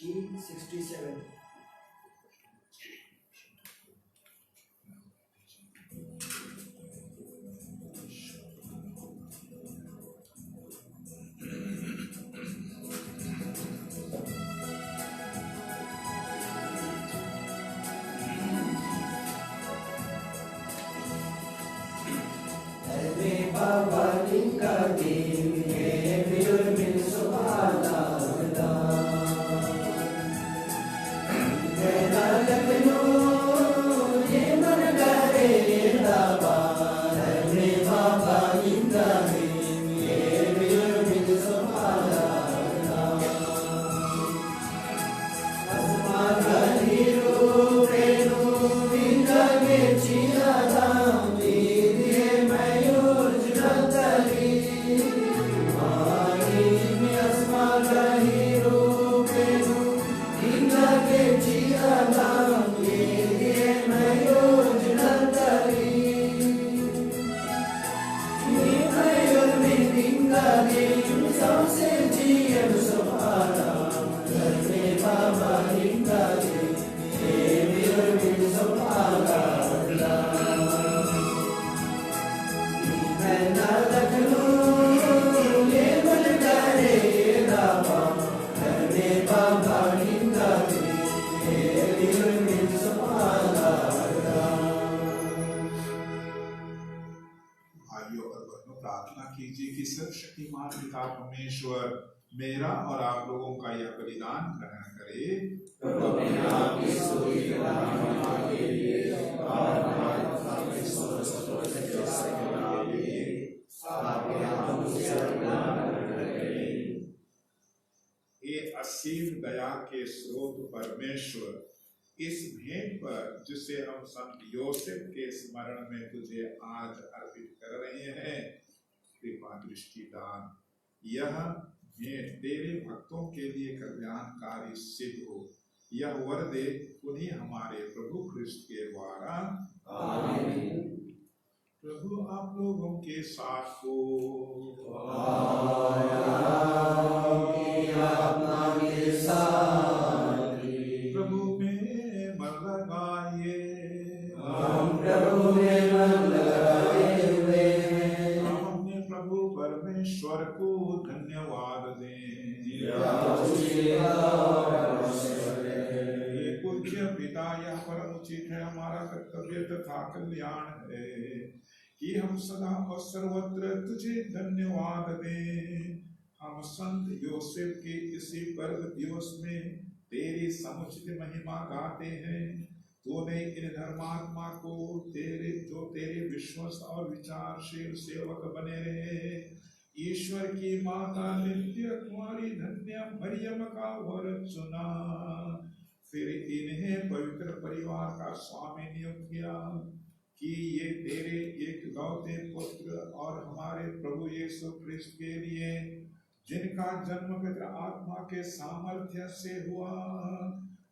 E67 He भाइयों और बहनों, प्रार्थना कीजिए कि सर्वशक्तिमान पिता परमेश्वर मेरा और आप लोगों का यह बलिदान ग्रहण करे। ये असीम दया के स्रोत परमेश्वर, इस भेंट पर जिसे हम संत योसेफ के स्मरण में तुझे आज अर्पित कर रहे हैं, कृपा दृष्टि दान यह भेंट तेरे भक्तों के लिए कल्याणकारी सिद्ध हो, यह वर दे उन्हीं हमारे प्रभु ख्रिस्त के द्वारा। आमीन। प्रभु आप लोगों के साथ हो। प्रभु में मन लगाइए। हम अपने प्रभु परमेश्वर को धन्यवाद दें। ये पूज्य पिता, यह परम उचित है, हमारा कर्तव्य तथा कल्याण है कि हम सदा और सर्वत्र तुझे धन्यवाद दें। हम संत योसेफ के इसी पर्व दिवस में तेरी समुचित महिमा गाते हैं। तूने इन धर्मात्मा को तेरे विश्वस्त और विचारशील सेवक बने रहे। ईश्वर की माता नित्य कुमारी धन्य मरियम का वर चुना, फिर इन्हें पवित्र परिवार का स्वामी नियुक्त किया कि ये तेरे एकलौते पुत्र और हमारे प्रभु यीशु ख्रिस्त के लिए, जिनका जन्म पवित्र आत्मा के सामर्थ्य से हुआ,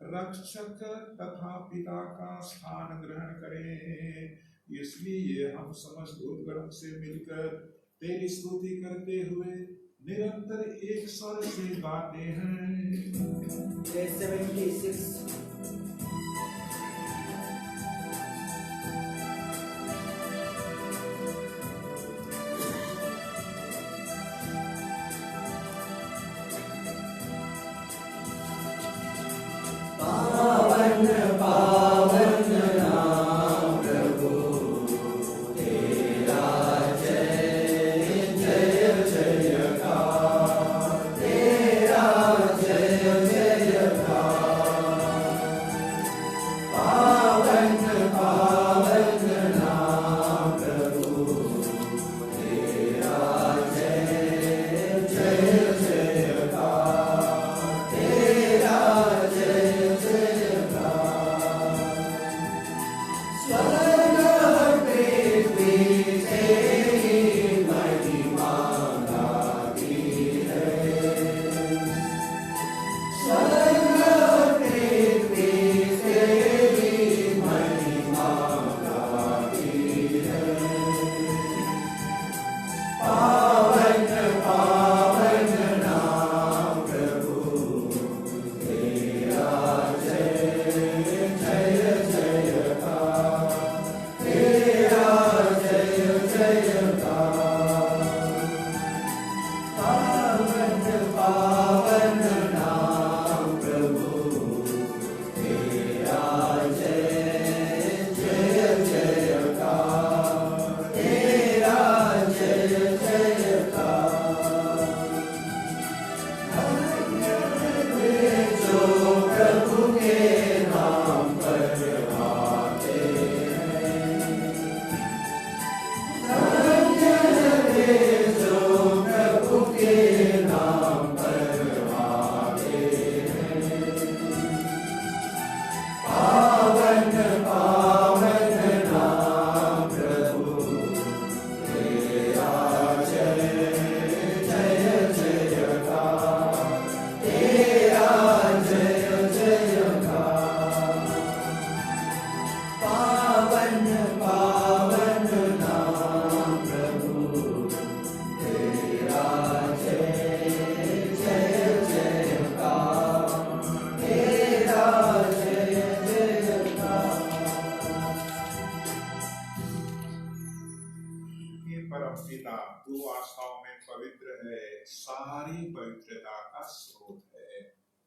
रक्षक तथा पिता का स्थान ग्रहण करें। इसलिए हम समस्त दूतगणों से मिलकर तेरी स्तुति करते हुए निरंतर एक स्वर से गाते हैं। 76 पिता, तू आस्थाओं में पवित्र है, सारी पवित्रता का स्रोत है।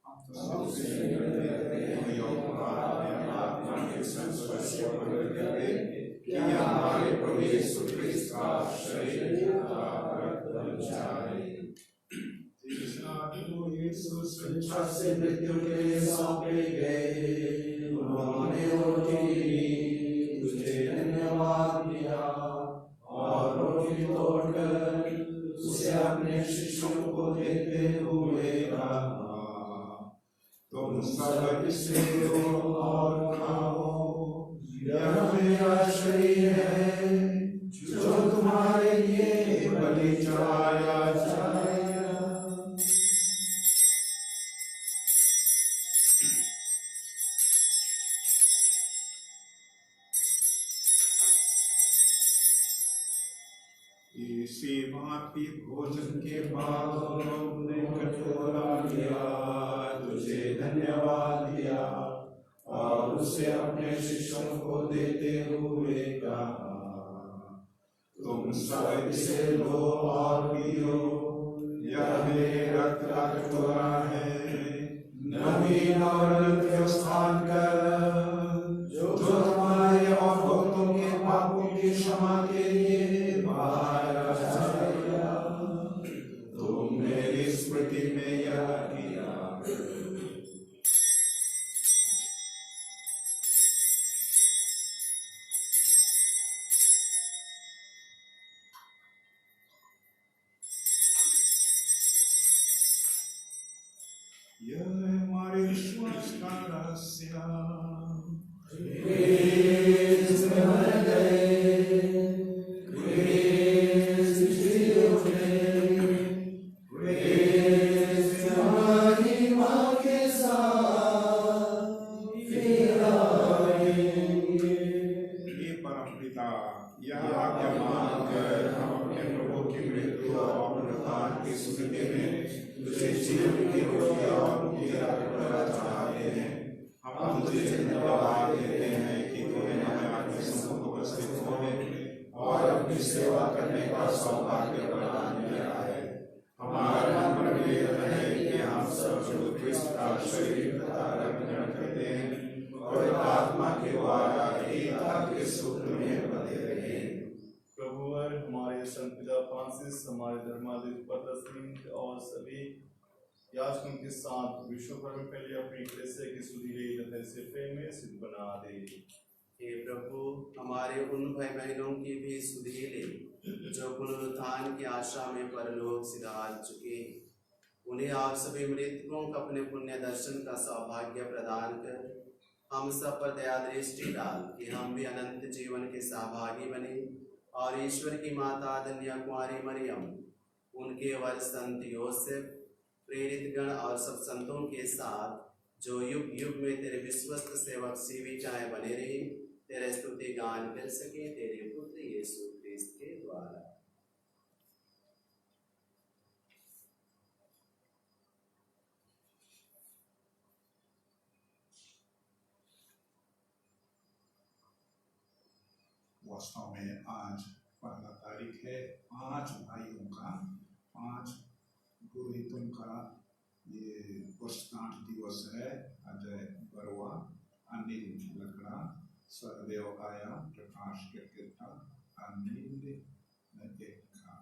हम तो सबसे कि हमारे प्रभु यीशु ख्रिस्त का शरीर का रक्त बन जाए। यीशु स्वेच्छा से मृत्यु के लिए सौंपे गए, उन्होंने रोटी ली, तुझे धन्यवाद दिया और रोटी तोड़कर उसे अपने शिष्यों को देते हुए कहा, तुम सब इसे लो और खाओ, यह मेरा शरीर है जो तुम्हारे लिए बलि चढ़ाया जाएगा। इसी भांति भोजन के बाद उन्होंने कटोरा लिया, तुझे धन्यवाद दिया और उसे अपने शिष्यों को देते हुए कहा, तुम सब इसे लो और पियो, यह मेरे रक्त का कटोरा है, नवीन और अनंत स्थान कर, जो तुम्हारे और भक्तों के पापों की क्षमा के लिए बहाया जाएगा। तुम मेरी स्मृति में यह किया। यह हमारे विश्वास का रहस्य। हमारे धर्माधिपति और सभी याजकों के साथ विश्व भर में फैली अपनी कलीसिया की सुधीरे हृदय से प्रेम में सिद्ध बना दे। हे प्रभु, हमारे उन भाई बहनों की भी सुधि ले जो पुनरुत्थान की आशा में परलोक सिधार चुके, उन्हें आप सभी मृतकों को अपने पुण्य दर्शन का सौभाग्य प्रदान कर हम सब पर दया दृष्टि डाल कि हम भी अनंत जीवन के सहभागी बने और ईश्वर की माता धन्य कुमारी मरियम, उनके वर संत योसेफ, प्रेरित गण और सब संतों के साथ जो युग युग में तेरे विश्वस्त सेवक सेविकाएं बने रहे, तेरे स्तुति गान कर सके तेरे पुत्र यीशु ख्रिस्त के द्वारा। वास्तव में आज 1 तारीख है, 5 भाइयों का, 5 पुरोहितों का ये वर्षगांठ दिवस है। अजय बरुआ, अनिल लकड़ा, सरदेव आया, प्रकाश केरकेटा, अनिल नदेका,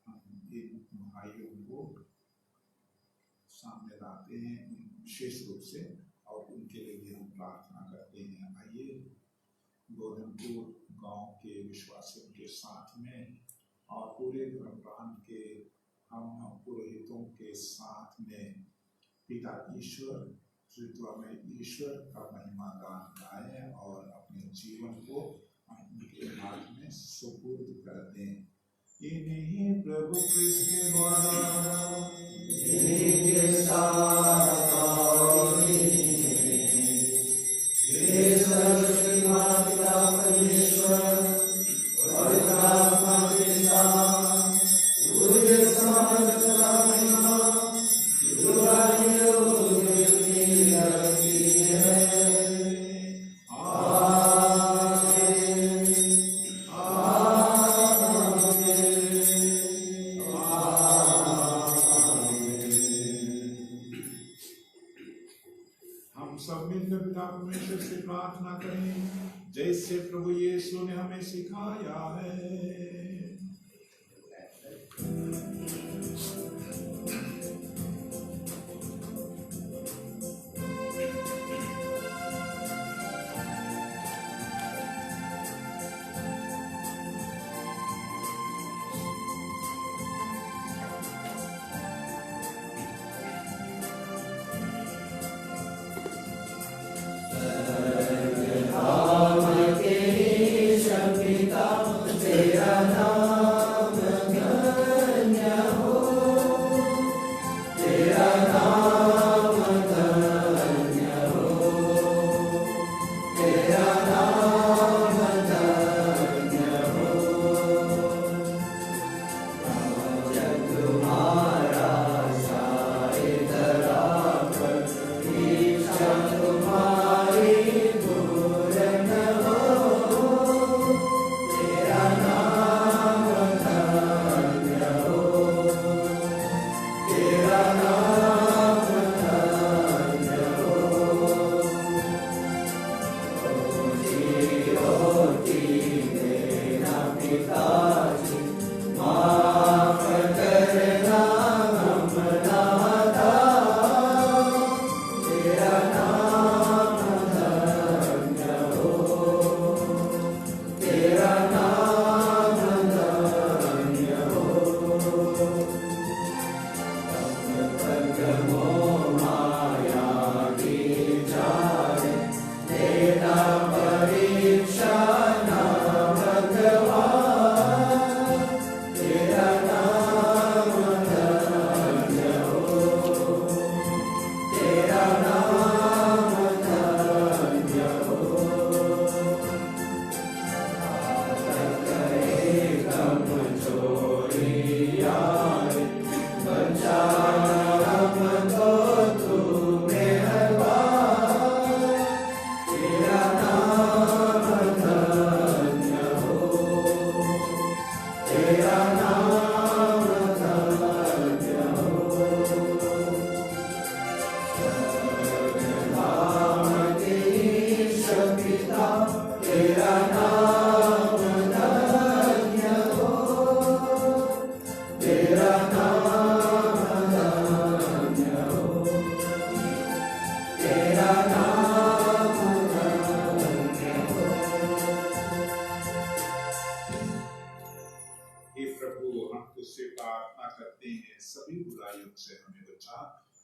हम इन भाइयों को सामने लाते हैं विशेष रूप से और उनके लिए भी हम प्रार्थना करते हैं। आइए गोधनपुर गांव के विश्वासियों के साथ में और पूरे धर्म प्रांत के हम पुरोहितों के साथ में पिता ईश्वर, त्रित्व में ईश्वर का महिमा गान गाएं और अपने जीवन को उनके हाथ में सुपुर्द कर दें। इन्हीं प्रभु ख्रिस्त के द्वारा, इन्हीं के साथ और पिता परमेश्वर से प्रार्थना करें जैसे प्रभु यीशु ने हमें सिखाया है।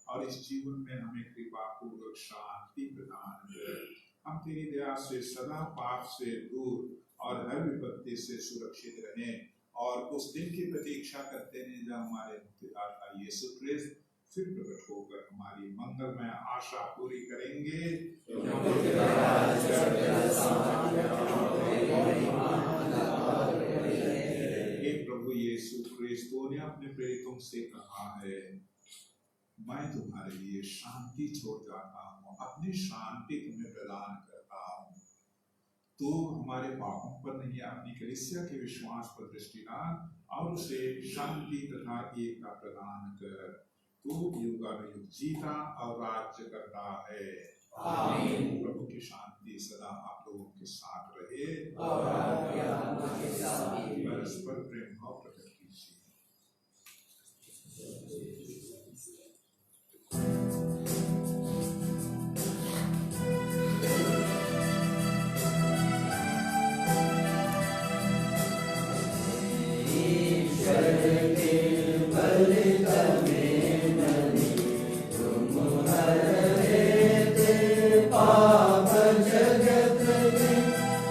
और इस जीवन में हमें कृपा पूर्वक शांति प्रदान कर। हम तेरी दया से सदा पाप से दूर और हर विपत्ति से सुरक्षित रहें और उस दिन की प्रतीक्षा करते हैं जब हमारे मुक्तिदाता यीशु क्रिस्त फिर प्रकट होकर हमारी मंगलमय आशा पूरी करेंगे। हे प्रभु यीशु क्रिस्त, तूने अपने प्रेरितों से कहा है, मैं तुम्हारे लिए शांति छोड़ जाता हूँ, अपनी शांति तुम्हें प्रदान करता हूँ। तू हमारे पापों पर नहीं, अपनी कलीसिया के विश्वास पर दृष्टि डाल और उसे शांति तथा एकता प्रदान कर। तू युगानुयुग जीता और राज्य करता है। आमीन। प्रभु की शांति सदा आप लोगों के साथ रहे और परस्पर प्रेम भाव प्रकट कीजिए।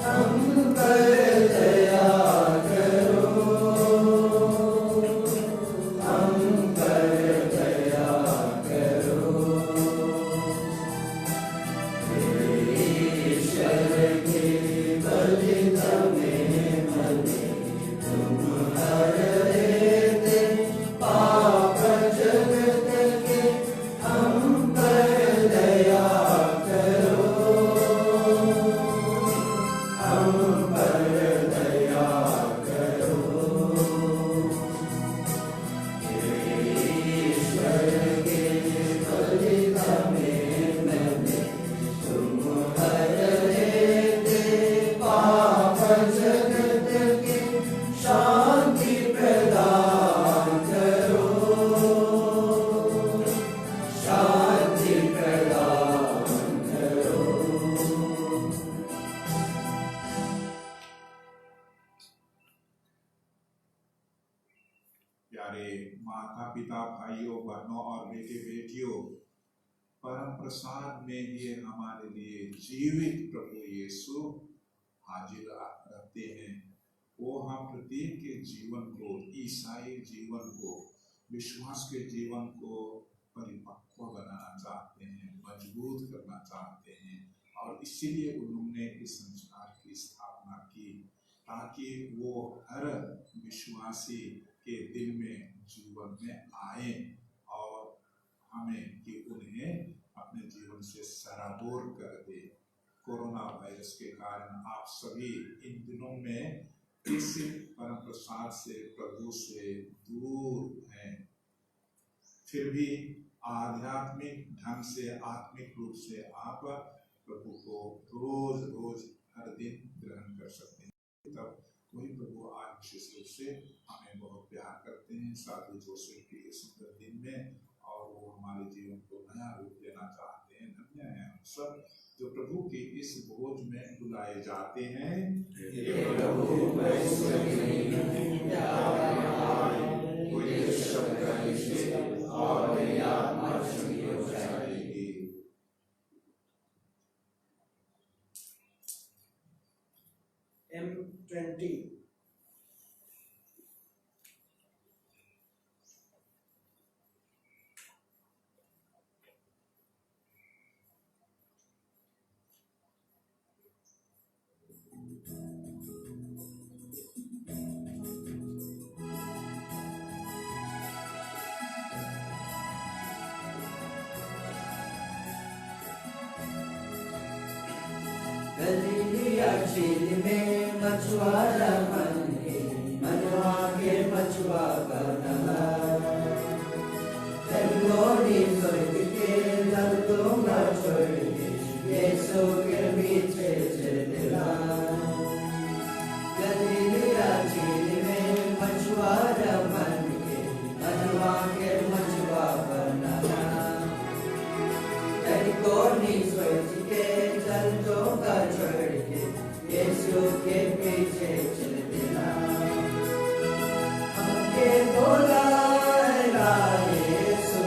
हम पर दया करो। प्यारे माता पिता भाइयों बहनों और बेटे बेटियों, परम प्रसाद में ये हमारे लिए जीवित प्रभु यीशु हाजिर रहते हैं। वो हम प्रत्येक के जीवन को, ईसाई जीवन को, विश्वास के जीवन को परिपक्व बनाना चाहते हैं, मजबूत करना चाहते हैं, और इसीलिए उन्होंने इस संसार की स्थापना की ताकि वो हर विश्वासी के दिल में, जीवन में आए और हमें कि उन्हें अपने जीवन से सराबोर कर दे। कोरोना वायरस के कारण आप सभी इन दिनों में इस परम प्रसाद से, प्रभु से दूर हैं, फिर भी आध्यात्मिक ढंग से, आत्मिक रूप से आप प्रभु को रोज रोज हर दिन ग्रहण कर सकते हैं। तब वही प्रभु आज विशेष रूप से हमें बहुत प्यार करते हैं साधु जोसेफ के इस सुंदर दिन में, और वो हमारे जीवन को नया रूप देना चाहते हैं। धन्य है हम सब जो प्रभु के इस भोज में बुलाए जाते हैं। M20 गलीलिया झील में मछुआरा बन के मनवा के मछुआ बना, तलवारी स्वर्ग के दर्दों छोड़ के यीशु के पीछे चला। गलीलिया झील में मछुआरा बन के मनवा के मछुआ बना, तलवारी स्वर्ग के दर्दों का छोड़ के यीशु के पीछे चल देना। हमके बुलाएगा यीशु,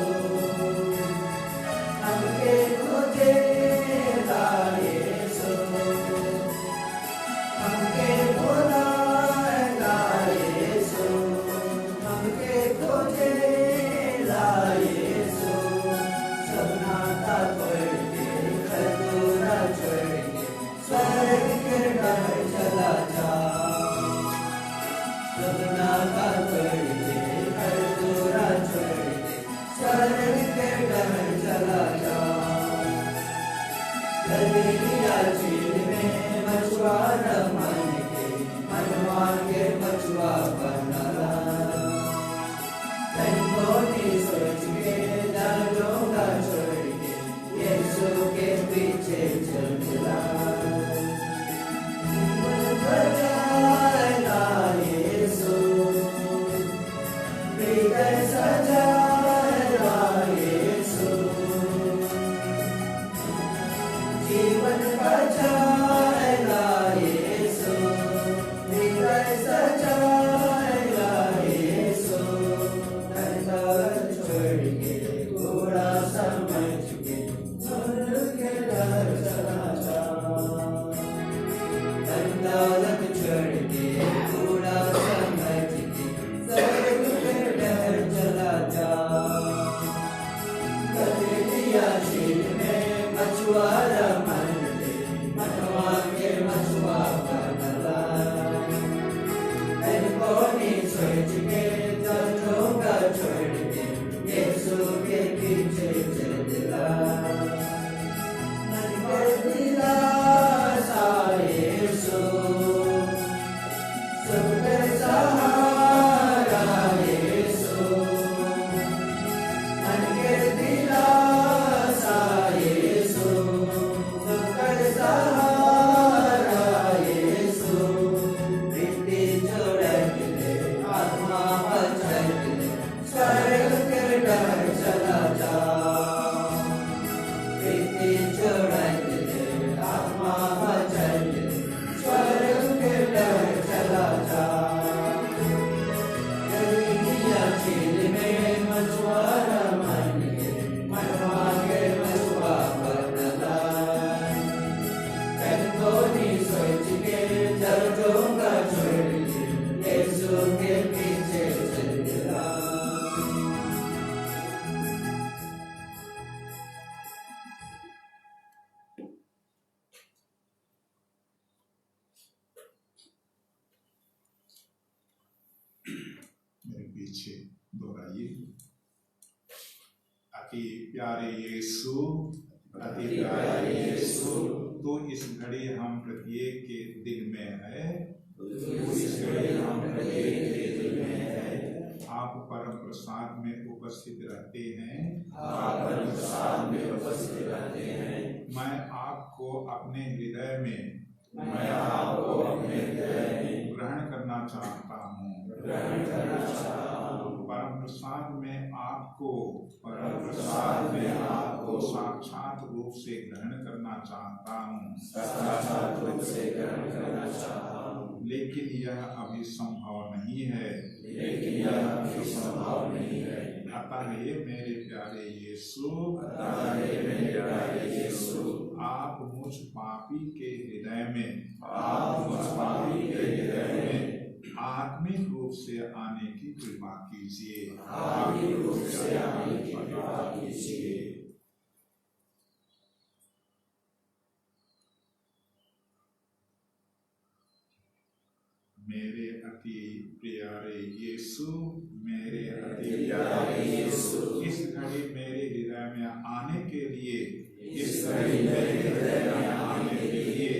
हमके खोजेगा यीशु, हमके बुलाएगा यीशु, हमके खोजेगा यीशु। सब नाता तोड़ के अधूरा छोड़ के स्वर्ग के डर चला जा। सब नाता तोड़ के अधूरा छोड़ के स्वर्ग के डर चला जा। गलीलिया झील में मछुआरा बन के मनवा के मछुआ बना, तलवारी सोच के दर्दों का छोड़ के यीशु के पीछे चला। बचाएगा यीशु, हृदय सजाएगा यीशु, जीवन बचाएगा यीशु, हृदय सजाएगा यीशु। धन छोड़ के थोड़ा समझ के स्वर्ग के डर चला जा। धन दौलत छोड़ के थोड़ा समझ के स्वर्ग के डर चला जा। गलीलिया झील में मछुआरा बन के मनवा के मछुआ बना, तलवारी सोच के दर्दों का छोड़ के यीशु के पीछे चला। मन कर दिल पीछे दोहराइए। अति प्यारे यीशु, अति प्यारे यीशु, तो इस घड़ी हम प्रत्येक के दिल में है, तो इस घड़ी हम प्रत्येक के दिल में है। आप परम प्रसाद में उपस्थित रहते हैं, आप परम प्रसाद में उपस्थित रहते हैं। मैं आपको अपने हृदय में, मैं आपको अपने हृदय में ग्रहण करना चाहता हूँ, ग्रहण करना चाहता हूँ। परम प्रसाद में आपको, परम प्रसाद में आपको साक्षात रूप से ग्रहण करना चाहता हूँ, साक्षात रूप से ग्रहण करना चाहता हूँ। लेकिन यह अभी संभव नहीं है, लेकिन यह अभी संभव नहीं है। अतः हे मेरे प्यारे यीशु, अतः हे मेरे प्यारे यीशु, आप मुझ पापी के हृदय में, आप मुझ पापी के हृदय में आत्मिक रूप से आने की कृपा कीजिए, आत्मिक रूप से आने की कृपा कीजिए। मेरे अति प्यारे यीशु, मेरे अति प्यारे यीशु, इस घड़ी मेरे हृदय में आने के लिए, इस घड़ी मेरे हृदय में आने के लिए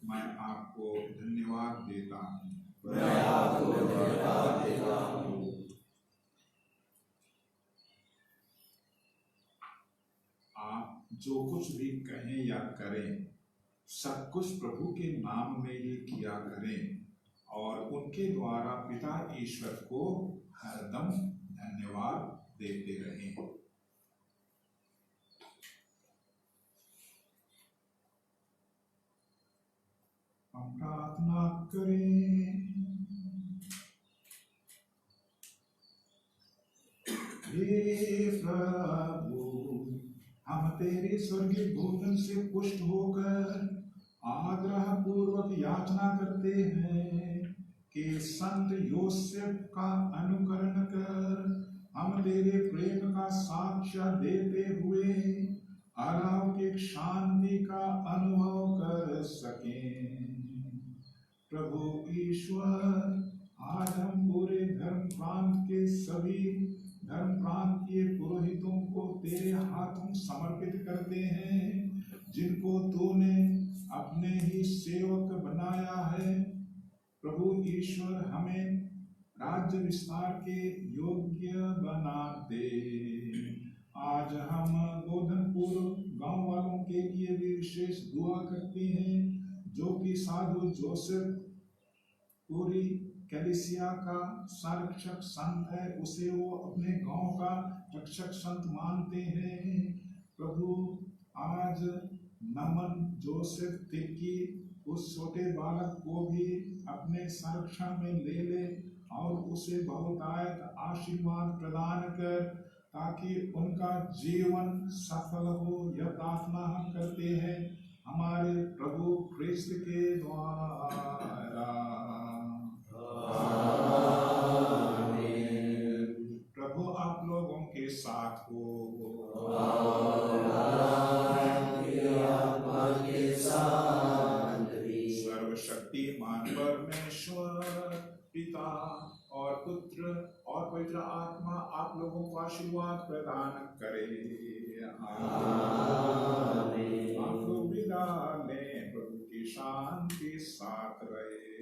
मैं आपको धन्यवाद देता हूँ, मैं आपको धन्यवाद देता हूँ। आप जो कुछ भी कहें या करें, सब कुछ प्रभु के नाम में ही किया करें और उनके द्वारा पिता ईश्वर को हरदम धन्यवाद देते रहें। हम प्रार्थना करें। हे प्रभु, हम तेरे स्वर्गीय भोजन से पुष्ट होकर आग्रह पूर्वक याचना करते हैं कि संत योसेफ का अनुकरण कर हम तेरे प्रेम का साक्ष्य देते हुए अलौकिक शांति का अनुभव कर सकें। प्रभु ईश्वर, आज हम पूरे धर्म प्रांत के सभी धर्म प्रांतीय पुरोहितों को तेरे हाथों समर्पित करते हैं, जिनको तूने अपने ही सेवक बनाया है। प्रभु ईश्वर, हमें राज्य विस्तार के योग्य बना दे। आज हम गोधनपुर गांव वालों के लिए भी विशेष दुआ करते हैं, जो कि साधु जोसेफ पूरी कलीसिया का संरक्षक संत है, उसे वो अपने गांव का रक्षक संत मानते हैं। प्रभु, आज नमन जोसेफ तिर्की उस छोटे बालक को भी अपने संरक्षण में ले ले और उसे बहुतायत आशीर्वाद प्रदान कर, ताकि उनका जीवन सफल हो। यह प्रार्थना हम करते हैं हमारे प्रभु ख्रिस्त के द्वारा। प्रभु आप लोगों के साथ हो। सर्वशक्तिमान परमेश्वर पिता और पुत्र और पवित्र आत्मा आप लोगों को आशीर्वाद प्रदान करे। आप लोग विदा लें। प्रभु की शांति साथ रहे।